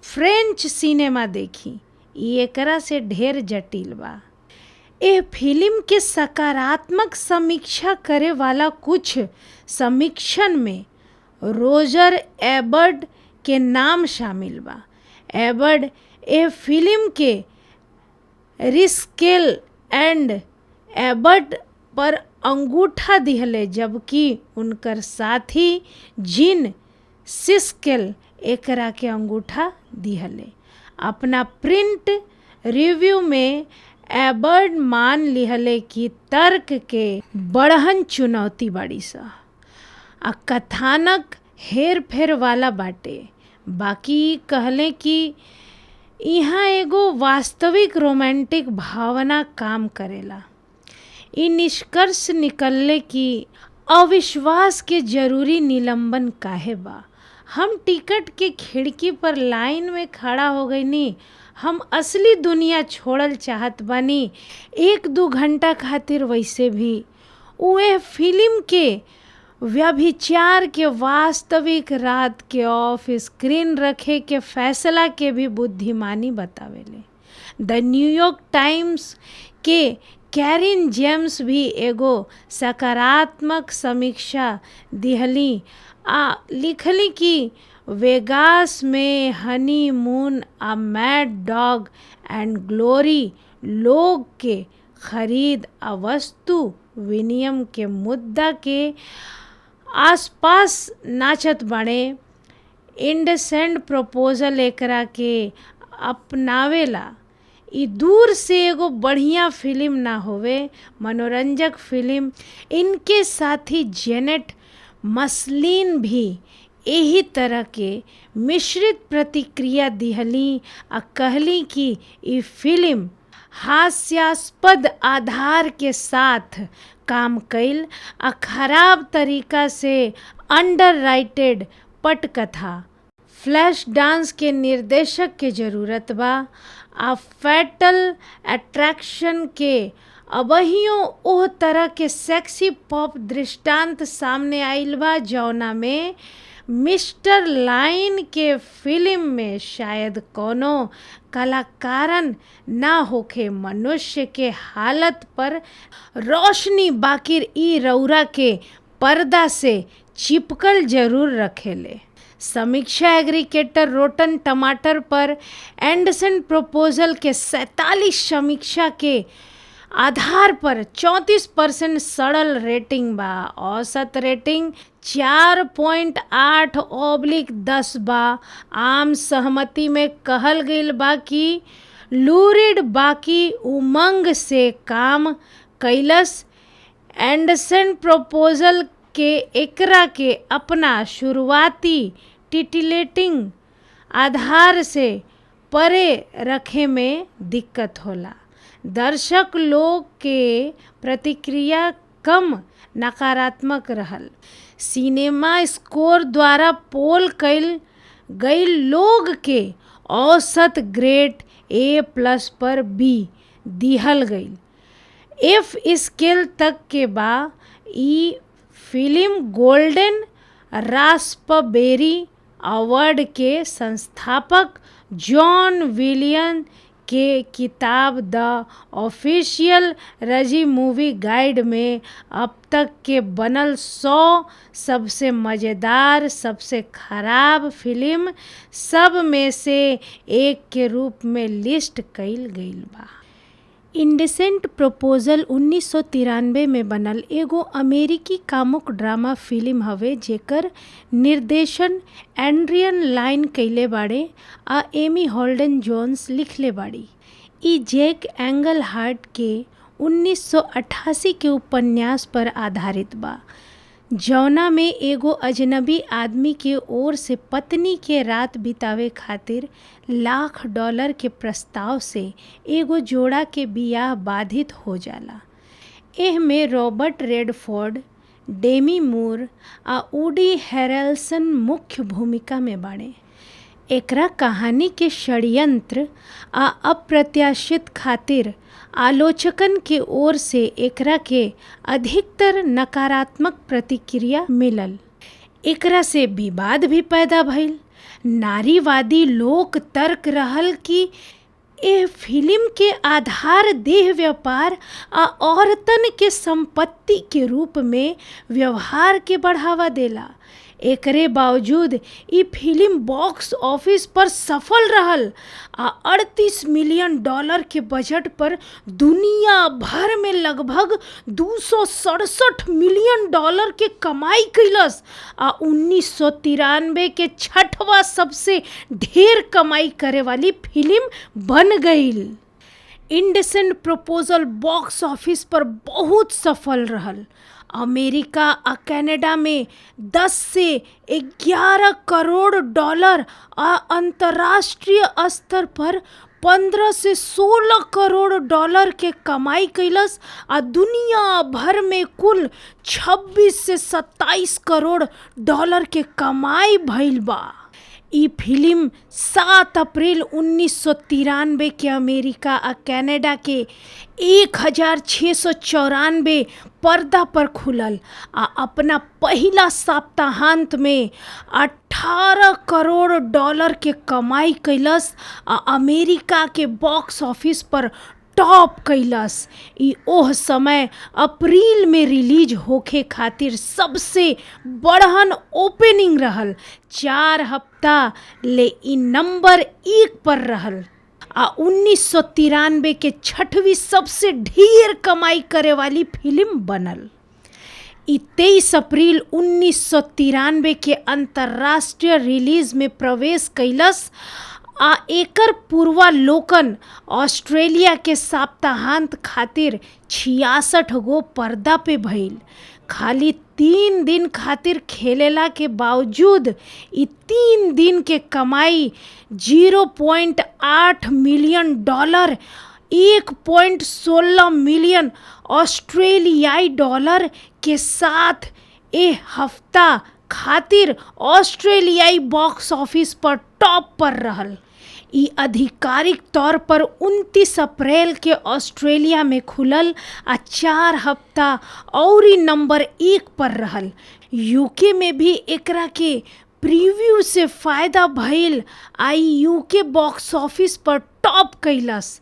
फ्रेंच सिनेमा देखी, ई एकरा से ढेर जटिल बा। एह फिल्म के सकारात्मक समीक्षा करे वाला कुछ समीक्षन में रोजर एबर्ट के नाम शामिल बा। एबर्ट एह फिल्म के रिस्केल एंड एबर्ट पर अंगूठा दिहले, जबकि उनकर साथी जीन सिस्केल एकरा के अंगूठा दिहले। अपना प्रिंट रिव्यू में एबर्ट मान लिहले कि तर्क के बड़हन चुनौती बाड़ी सा आ कथानक हेर फेर वाला बाटे। बाकी कहले कि यहाँ एगो वास्तविक रोमांटिक भावना काम करेला। इ निष्कर्ष निकलले कि अविश्वास के जरूरी निलंबन काहे बा। हम टिकट के खिड़की पर लाइन में खड़ा हो गईनी, हम असली दुनिया छोड़ल चाहत बानी 1-2 घंटा खातिर। वैसे भी उहे फिल्म के व्यभिचार के वास्तविक रात के ऑफ स्क्रीन रखे के फैसला के भी बुद्धिमानी बतावेले। द न्यूयॉर्क टाइम्स के कैरिन जेम्स भी एगो सकारात्मक समीक्षा दिहली आ लिखली कि वेगास में हनीमून आ मैड डॉग एंड ग्लोरी लोग के खरीद आ वस्तु विनिमय के मुद्दा के आसपास नाचत बाड़े। इंडसेंट प्रपोजल एकरा के अपनावेला। ई दूर से एगो बढ़िया फिल्म ना होवे, मनोरंजक फिल्म। इनके साथी जेनेट मसलिन भी यही तरह के मिश्रित प्रतिक्रिया दिहली आ कहली कि ई फिल्म हास्यास्पद आधार के साथ काम कइल आ खराब तरीका से अंडरराइटेड पटकथा। फ्लैश डांस के निर्देशक के जरूरत बा आ फैटल अट्रैक्शन के अबहियो ओह तरह के सेक्सी पॉप दृष्टांत सामने आइल बा जौना में मिस्टर लाइन के फिल्म में शायद कोनो कलाकारन ना होखे मनुष्य के हालत पर रोशनी, बाकिर ई रौरा के पर्दा से चिपकल जरूर रखेले। समीक्षा एग्रीगेटर रोटन टमाटर पर एंडरसन प्रपोजल के 47 समीक्षा के आधार पर 34% सड़ल रेटिंग बा। औसत रेटिंग 4.8/10 बा। आम सहमति में कहल गईल बा कि लूरिड बाकी उमंग से काम कैलस। एंडरसन प्रपोजल के एकरा के अपना शुरुआती टिटिलेटिंग आधार से परे रखे में दिक्कत होला। दर्शक लोग के प्रतिक्रिया कम नकारात्मक रहल। सिनेमा स्कोर द्वारा पोल कइल गईल लोग के औसत ग्रेड A+ पर B दिहल गईल। F स्केल तक के बा। ई फिल्म गोल्डन रास्पबेरी अवार्ड के संस्थापक जॉन विलियन के किताब द ऑफिशियल रजी मूवी गाइड में अब तक के बनल 100 सबसे मज़ेदार, सबसे खराब फिल्म सब में से एक के रूप में लिस्ट कइल गईल बा। इंडसेंट प्रपोजल 1993 में बनल एगो अमेरिकी कामुक ड्रामा फिल्म हवे जेकर निर्देशन एड्रियन लाइन कइले बाड़े आ एमी हॉल्डन जोन्स लिखले बाड़ी। ई जैक एंगलहार्ट के 1988 के उपन्यास पर आधारित बा, जौना में एगो अजनबी आदमी के ओर से पत्नी के रात बितावे खातिर $1,00,000 के प्रस्ताव से एगो जोड़ा के बियाह बाधित हो जाला। एह में रॉबर्ट रेडफोर्ड, डेमी मूर आ वुडी हैरेल्सन मुख्य भूमिका में बाड़े। एकरा कहानी के षड्यंत्र आ अप्रत्याशित खातिर आलोचकन के ओर से एकरा के अधिकतर नकारात्मक प्रतिक्रिया मिलल। एकरा से विवाद भी पैदा भइल। नारीवादी लोक तर्क रहल कि एह फिल्म के आधार देह व्यापार आ औरतन के संपत्ति के रूप में व्यवहार के बढ़ावा देला। एकरे बावजूद ई फिल्म बॉक्स ऑफिस पर सफल रहल आ $38 मिलियन के बजट पर दुनिया भर में लगभग $267 मिलियन के कमाई कैलस आ 1993 के छठवा सबसे ढेर कमाई करे वाली फिल्म बन गईल। इंडेसेंट प्रपोजल बॉक्स ऑफिस पर बहुत सफल रहल। अमेरिका आ कनाडा में 10 से 11 करोड़ डॉलर आ अंतर्राष्ट्रीय स्तर पर 15 से 16 करोड़ डॉलर के कमाई कैलस आ दुनिया भर में कुल 26 से 27 करोड़ डॉलर के कमाई भइल बा। ई फिल्म 7 अप्रैल 1993 के अमेरिका आ कनाडा के 1694 पर्दा पर खुलल आ अपना पहिला सप्ताहांत में 18 करोड़ डॉलर के कमाई कैलस आ अमेरिका के बॉक्स ऑफिस पर टॉप कैलस। ई ओह समय अप्रैल में रिलीज होखे खातिर सबसे बड़हन ओपनिंग रहल। 4 हफ्ता ले ई नंबर 1 पर रहल आ 1993 के छठवीं सबसे ढेर कमाई करे वाली फिल्म बनल। ई 23 अप्रैल 1993 के अंतर्राष्ट्रीय रिलीज में प्रवेश कैलस आ एकर पूर्वालोकन ऑस्ट्रेलिया के सप्ताहांत खातिर 66 गो पर्दा पे भइल। खाली 3 दिन खातिर खेलेला के बावजूद ई 3 दिन के कमाई $0.8 मिलियन 1.16 मिलियन ऑस्ट्रेलियाई डॉलर के साथ ए हफ्ता खातिर ऑस्ट्रेलियाई बॉक्स ऑफिस पर टॉप पर रहल। ई आधिकारिक तौर पर 29 अप्रैल के ऑस्ट्रेलिया में खुलल आ 4 हफ्ता और नंबर 1 पर रहल। यूके में भी एकरा के प्रीव्यू से फायदा भइल आ यूके बॉक्स ऑफिस पर टॉप कैलस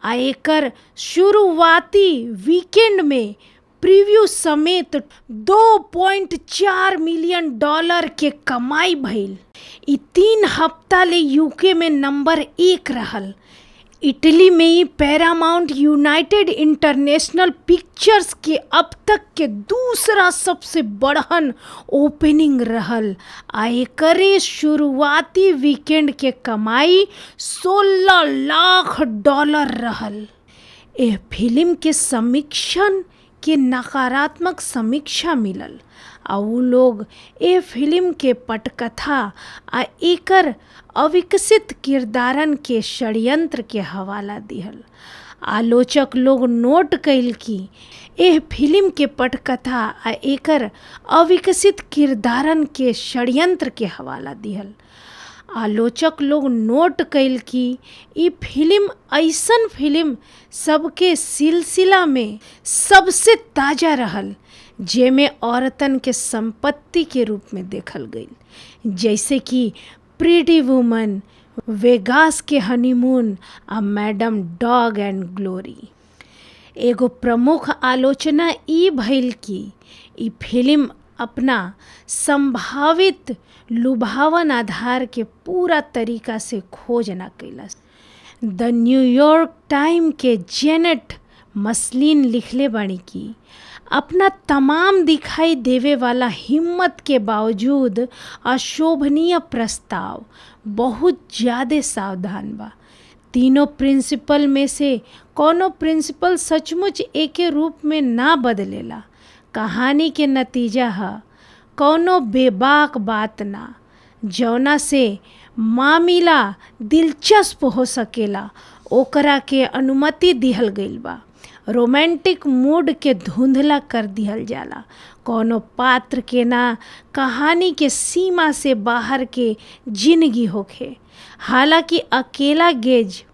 आ एकर शुरुआती वीकेंड में प्रीव्यू समेत $2.4 मिलियन के कमाई भइल। ई 3 हफ्ता ले यूके में नंबर 1 रहल। इटली में ही पैरामाउंट यूनाइटेड इंटरनेशनल पिक्चर्स के अब तक के दूसरा सबसे बड़हन ओपनिंग रहल आ एकरे शुरुआती वीकेंड के कमाई $16 लाख रहल। एह फिल्म के समीक्षन के नकारात्मक समीक्षा मिलल आ उ लोग ए फिल्म के पटकथा आ एकर अविकसित किरदारन के षड्यंत्र के हवाला दिहल। आलोचक लोग नोट कैल कि एह फिल्म के पटकथा आ एकर अविकसित किरदारन के षड्यंत्र के हवाला दिहल। आलोचक लोग नोट कैल कि ई फिल्म ऐसन फिल्म सबके सिलसिला में सबसे ताजा रहल जेमे औरतन के संपत्ति के रूप में देखल गईल, जैसे कि प्रीटी वुमन, वेगास के हनीमून आ मैडम डॉग एंड ग्लोरी। एगो प्रमुख आलोचना ई भइल कि ई फिल्म अपना संभावित लुभावन आधार के पूरा तरीका से खोज ना कैलस। द न्यूयॉर्क टाइम के जेनेट मसलिन लिखले बानी कि अपना तमाम दिखाई देवे वाला हिम्मत के बावजूद अशोभनीय प्रस्ताव बहुत ज़्यादा सावधान बा। तीनों प्रिंसिपल में से कोनो प्रिंसिपल सचमुच एके रूप में ना बदलेला। कहानी के नतीजा है कौनो बेबाक बात ना, जौना से मामला दिलचस्प हो सकेला ओकरा के अनुमति दिहल गईल बा। रोमांटिक मूड के धुंधला कर दिहल जाला। कौनो पात्र के ना कहानी के सीमा से बाहर के जिंदगी होखे। हालांकि अकेला गेज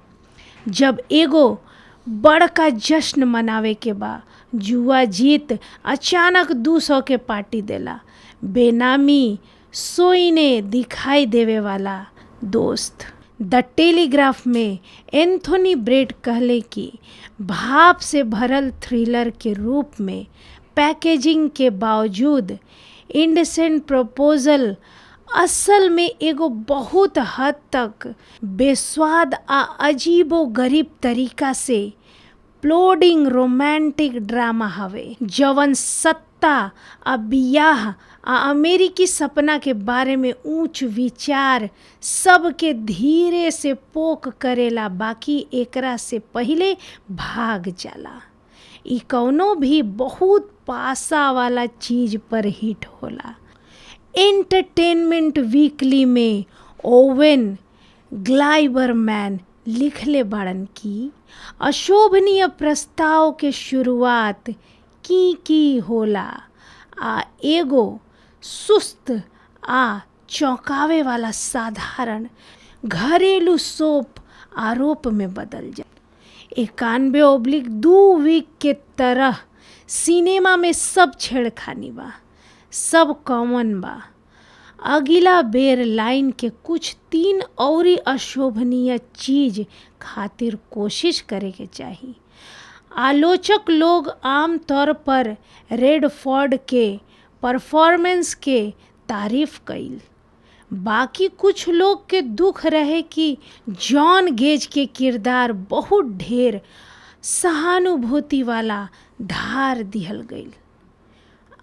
जब एगो बड़का जश्न मनावे के बा। जुआ जीत अचानक 200 के पार्टी देला। बेनामी सोईने दिखाई देवे वाला दोस्त। द टेलीग्राफ में एंथोनी ब्रेड कहले कि भाप से भरल थ्रिलर के रूप में पैकेजिंग के बावजूद इंडेसेंट प्रपोजल असल में एगो बहुत हद तक बेस्वाद आ अजीबो गरीब तरीका से प्लोडिंग रोमांटिक ड्रामा हवे जवन सत्ता आ बियाह आ अमेरिकी सपना के बारे में ऊंच विचार सबके धीरे से पोक करेला, बाकी एकरा से पहिले भाग जाला। ई कौनो भी बहुत पासा वाला चीज पर हिट होला। एंटरटेनमेंट वीकली में ओवेन ग्लाइबरमैन लिखले बाड़न की अशोभनीय प्रस्ताव के शुरुआत की होला आ एगो सुस्त आ चौंकावे वाला साधारण घरेलू सोप आरोप में बदल जाए। 91/2 वीक के तरह सिनेमा में सब छेड़खानी बा, सब कॉमन बा। अगिला बेर लाइन के कुछ 3 औरी अशोभनीय चीज खातिर कोशिश करे के चाही। आलोचक लोग आम तौर पर रेडफोर्ड के परफॉर्मेंस के तारीफ कइल। बाकी कुछ लोग के दुख रहे कि जॉन गेज के किरदार बहुत ढेर सहानुभूति वाला ढार दिहल गइल।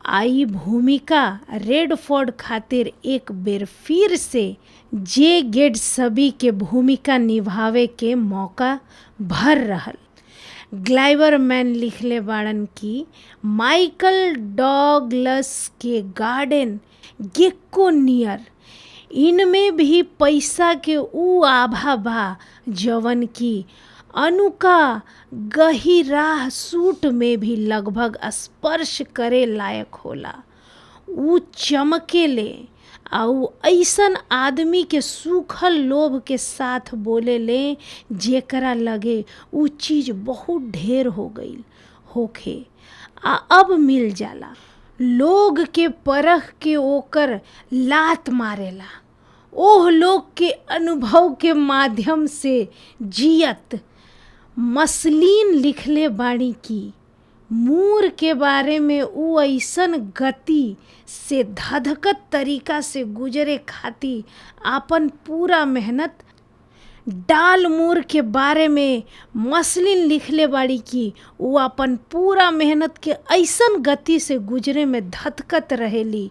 आई भूमिका रेडफोर्ड खातिर एक बेर फिर से जे गेट्सबी के भूमिका निभावे के मौका भर रहल। ग्लाइबरमैन लिखले बाड़न की माइकल डॉगलस के गार्डन गेक्को नियर इनमें भी पैसा के ऊ आभा बा जवन की अनुका गहिराह सूट में भी लगभग स्पर्श करे लायक होला। ऊ चमकेले आउ ऐसन आदमी के सूखल लोभ के साथ बोले ले जेकरा लगे ऊ चीज बहुत ढेर हो गईल होखे आ अब मिल जाला। लोग के परख के ओकर लात मारेला। ओह लोग के अनुभव के माध्यम से जियत। मसलीन लिखले बाड़ी की मूर के बारे में ऊ ऐसन गति से धधकत तरीका से गुजरे खाती आपन पूरा मेहनत। डाल मूर के बारे में मसलिन लिखले बाड़ी की ऊ अपन पूरा मेहनत के ऐसन गति से गुजरे में धधकत रहेली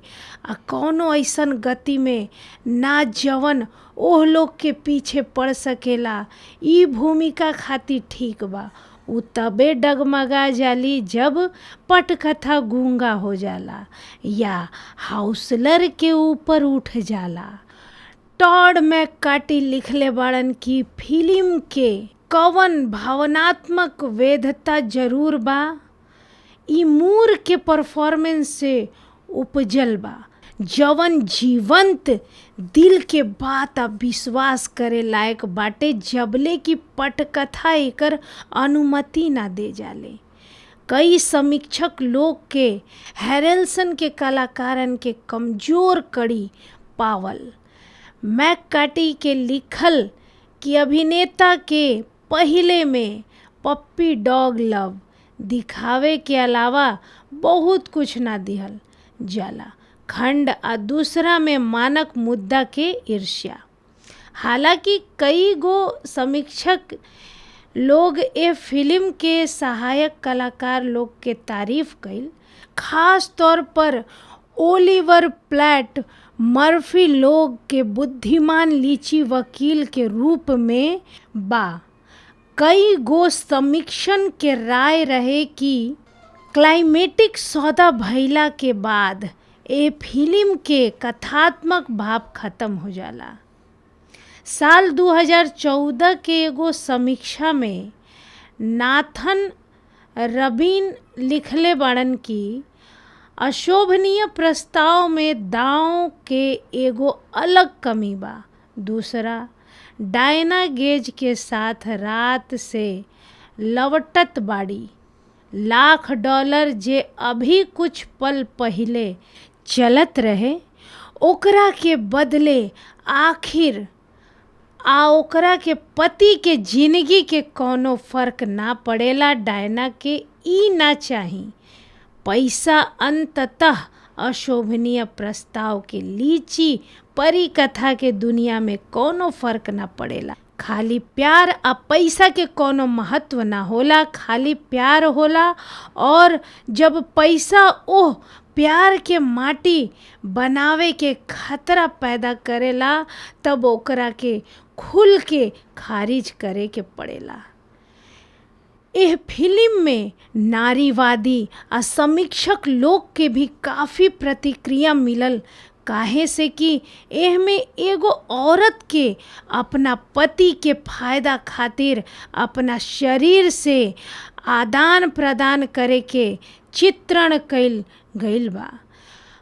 आ कौनो ऐसन गति में ना जवन ओह लोग के पीछे पड़ सकेला। ई भूमिका खातिर ठीक बा। ऊ तबे डगमगा जाली जब पटकथा गूंगा हो जाला या हाउसलर के ऊपर उठ जाला। टॉड मैककार्टी लिखले बाड़न की फिल्म के कवन भावनात्मक वेधता जरूर बा, ई मूर के परफॉर्मेंस से उपजल बा जवन जीवंत दिल के बात आ विश्वास करे लायक बाटे जबले की पटकथा एकर अनुमति ना दे जाले। कई समीक्षक लोग के हैरेल्सन के कलाकारन के कमजोर कड़ी पावल। मैककार्टी के लिखल कि अभिनेता के पहिले में पप्पी डॉग लव दिखावे के अलावा बहुत कुछ ना दिहल जाला। खंड आ दूसरा में मानक मुद्दा के ईर्ष्या। हालांकि कई गो समीक्षक लोग ए फिल्म के सहायक कलाकार लोग के तारीफ कइल, खास तौर पर ओलिवर प्लैट मर्फी लोग के बुद्धिमान लीची वकील के रूप में बा। कई गो समीक्षन के राय रहे कि क्लाइमेटिक सौदा भइला के बाद ए फिल्म के कथात्मक भाव खत्म हो जाला। साल 2014 के एगो समीक्षा में नाथन रबीन लिखले बाड़न की अशोभनीय प्रस्ताव में दांव के एगो अलग कमी बा। दूसरा, डायना गेज के साथ रात से लवटत बाड़ी। $1,00,000 जे अभी कुछ पल पहिले चलत रहे, ओकरा के बदले आखिर ओकरा के पति के जिंदगी के कोनो फर्क ना पड़ेला। डायना के ई ना चाही। पैसा अंततः अशोभनीय प्रस्ताव के लीची परी कथा के दुनिया में कोनो फर्क ना पड़ेला। खाली प्यार आ पैसा के कोनो महत्व ना होला, खाली प्यार होला। और जब पैसा ओह प्यार के माटी बनावे के खतरा पैदा करेला, तब ओकरा के खुल के खारिज करे के पड़ेला। एह फिल्म में नारीवादी आ समीक्षक लोग के भी काफ़ी प्रतिक्रिया मिलल, काहे से कि एह में एगो औरत के अपना पति के फायदा खातिर अपना शरीर से आदान प्रदान करे के चित्रण कइल गइल बा।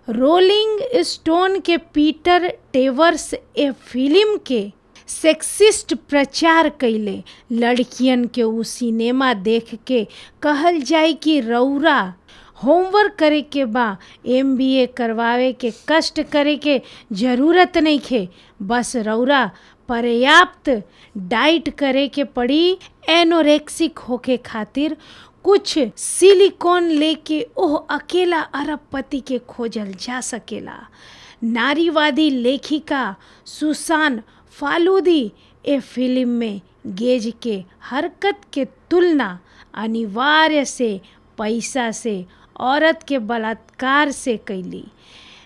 रोलिंग स्टोन के पीटर टेवर्स ए फिल्म के सेक्सिस्ट प्रचार कइले। लड़कियन के उ सिनेमा देख के कहल जाए कि रौरा होमवर्क करे के बा, MBA करवावे के कष्ट करे के जरूरत नहीं खे, बस रौरा पर्याप्त डाइट करे के पड़ी। एनोरेक्सिक होके खातिर कुछ सिलिकॉन लेके ओह अकेला अरबपति के खोजल जा सकेला। नारीवादी लेखिका सुसान फालूदी ए फिल्म में गेज के हरकत के तुलना अनिवार्य से पैसा से, औरत के बलात्कार से कैली।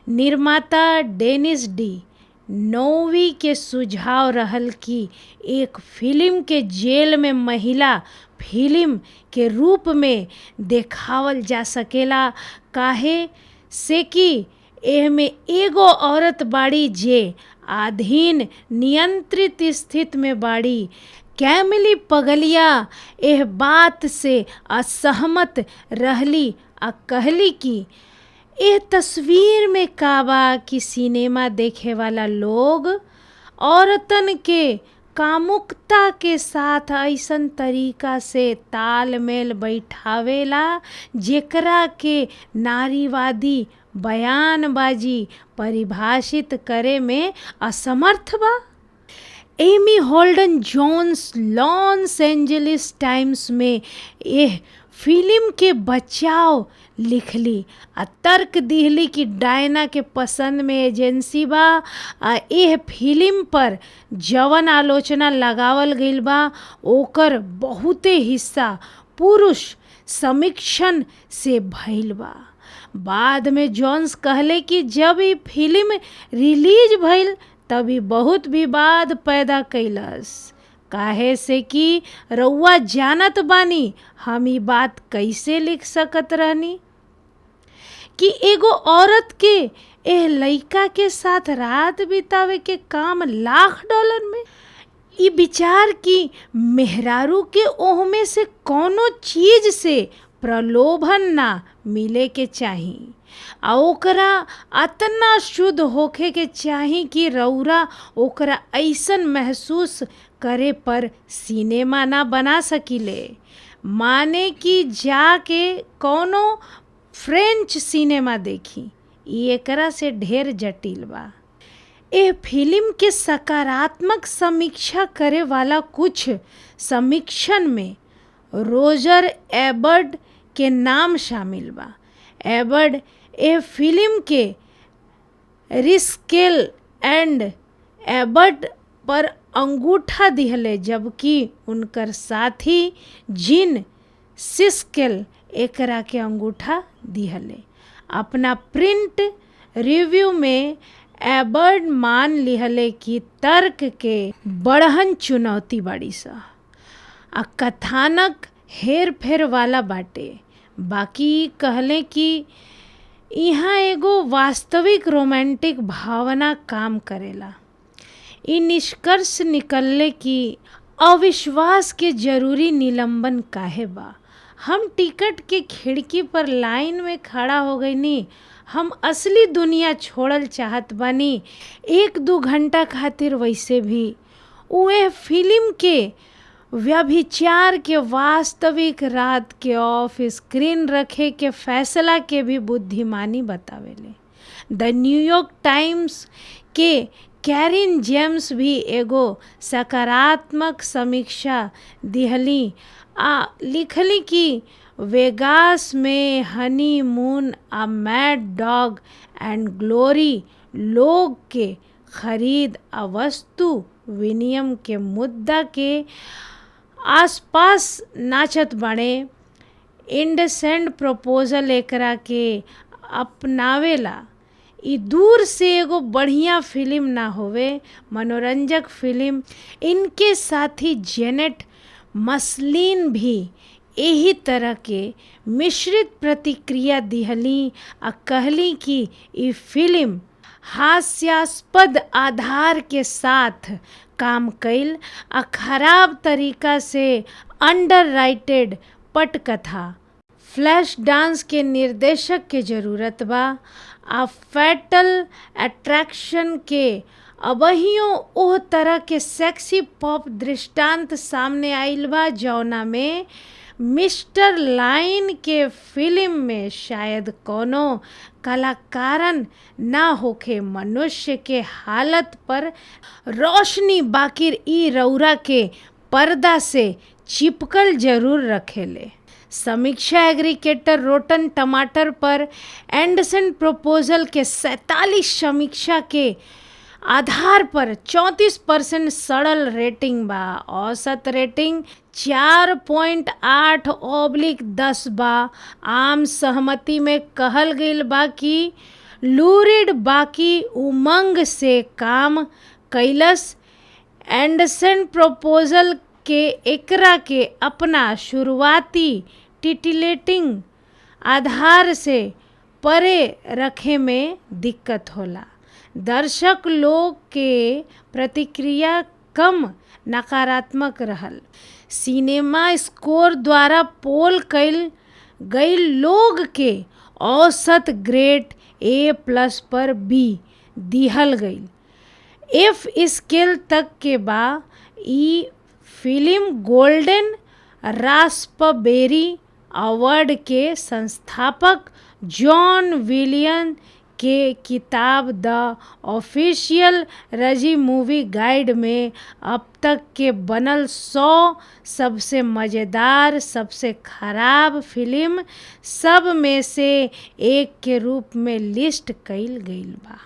निर्माता डेनिस डी नोवी के सुझाव रहल कि एक फिल्म के जेल में महिला फिल्म के रूप में देखावल जा सकेला, काहे से कि एह में एगो औरत बाड़ी जे अधीन नियंत्रित स्थिति में बाड़ी। कैमिली पगलिया एह बात से असहमत रहली आ कहली कि एह तस्वीर में का बा कि सिनेमा देखे वाला लोग औरतन के कामुकता के साथ ऐसन तरीका से तालमेल बैठावेला जेकरा के नारीवादी बयानबाजी परिभाषित करे में असमर्थ बा। Amy Holden Jones Los Angeles Times में यह फिल्म के बचाव लिखली आ तर्क दिहली कि डायना के पसंद में एजेंसी बा। आ यह फिल्म पर जवन आलोचना लगावल गइल बा ओकर बहुते हिस्सा पुरुष समीक्षण से भइल बा। बाद में जोन्स कहले कि जब ये फिल्म रिलीज भइल तभी बहुत विवाद पैदा कैलस, काहे से कि रउआ जानत बानी हम ई बात कैसे लिख सकत रहनी कि एगो औरत के एह लइका के साथ रात बितावे के काम $1,00,000 में। ई विचार की मेहरारू के ओह में से कोनो चीज से प्रलोभन ना मिले के चाही आ ओकरा अतना शुद्ध होखे के चाही कि रउरा ओकरा ऐसन महसूस करे पर सिनेमा ना बना सकिले, माने कि जाके कोनो फ्रेंच सिनेमा देखी। ई एकरा से ढेर जटिल बा। एह फिल्म के सकारात्मक समीक्षा करे वाला कुछ समीक्षण में रोजर एबर्ड के नाम शामिल बा। एबर्ड ए फिल्म के रिस्केल एंड एबर्ड पर अंगूठा दिहले, जबकि उनकर साथी जिन सिस्केल एकरा के अंगूठा दिहले। अपना प्रिंट रिव्यू में एबर्ड मान लिहले कि तर्क के बड़हन चुनौती बाड़ी सा आ कथानक हेर फेर वाला बाटे। बाकी कहले कि यहाँ एगो वास्तविक रोमांटिक भावना काम करेला। ई निष्कर्ष निकलले कि अविश्वास के जरूरी निलंबन काहे बा। हम टिकट के खिड़की पर लाइन में खड़ा हो गईनी। हम असली दुनिया छोड़ल चाहत बानी 1-2 घंटा खातिर। वैसे भी उहे फिल्म के व्यभिचार के वास्तविक रात के ऑफ स्क्रीन रखे के फैसला के भी बुद्धिमानी बतावेले। द न्यूयॉर्क टाइम्स के कैरिन जेम्स भी एगो सकारात्मक समीक्षा दिहली आ लिखली कि वेगास में हनीमून आ मैड डॉग एंड ग्लोरी लोग के खरीद आ वस्तु विनिमय के मुद्दा के आसपास नाचत बाड़े। इंडसेंट प्रपोजल एकरा के अपनावेला। ई दूर से एगो बढ़िया फिल्म ना होवे, मनोरंजक फिल्म। इनके साथी जेनेट मसलिन भी यही तरह के मिश्रित प्रतिक्रिया दिहली आ कहली कि ई फिल्म हास्यास्पद आधार के साथ काम कइल आ खराब तरीका से अंडरराइटेड पटकथा। फ्लैश डांस के निर्देशक के जरूरत बा आ फैटल अट्रैक्शन के अबहियों ओह तरह के सेक्सी पॉप दृष्टांत सामने आइल बा जौना में मिस्टर लाइन के फिल्म में शायद कोनो कलाकारन ना होखे मनुष्य के हालत पर रोशनी, बाकिर ई रौरा के पर्दा से चिपकल जरूर रखेले। समीक्षा एग्रीगेटर रोटन टमाटर पर एंडरसन प्रपोजल के 47 समीक्षा के आधार पर 34% सड़ल रेटिंग बा। औसत रेटिंग 4.8/10 बा। आम सहमति में कहल गईल बा कि लूरिड बाकी उमंग से काम कैलस। एंडरसन प्रपोजल के एकरा के अपना शुरुआती टिटिलेटिंग आधार से परे रखे में दिक्कत होला। दर्शक लोग के प्रतिक्रिया कम नकारात्मक रहल। सिनेमा स्कोर द्वारा पोल कइल गईल लोग के औसत ग्रेड A+ पर B दिहल गईल। F स्केल तक के बा। ई फिल्म गोल्डन रास्पबेरी अवार्ड के संस्थापक जॉन विलियन के किताब द ऑफिशियल रजी मूवी गाइड में अब तक के बनल 100 सबसे मज़ेदार, सबसे खराब फिल्म सब में से एक के रूप में लिस्ट कइल गईल बा।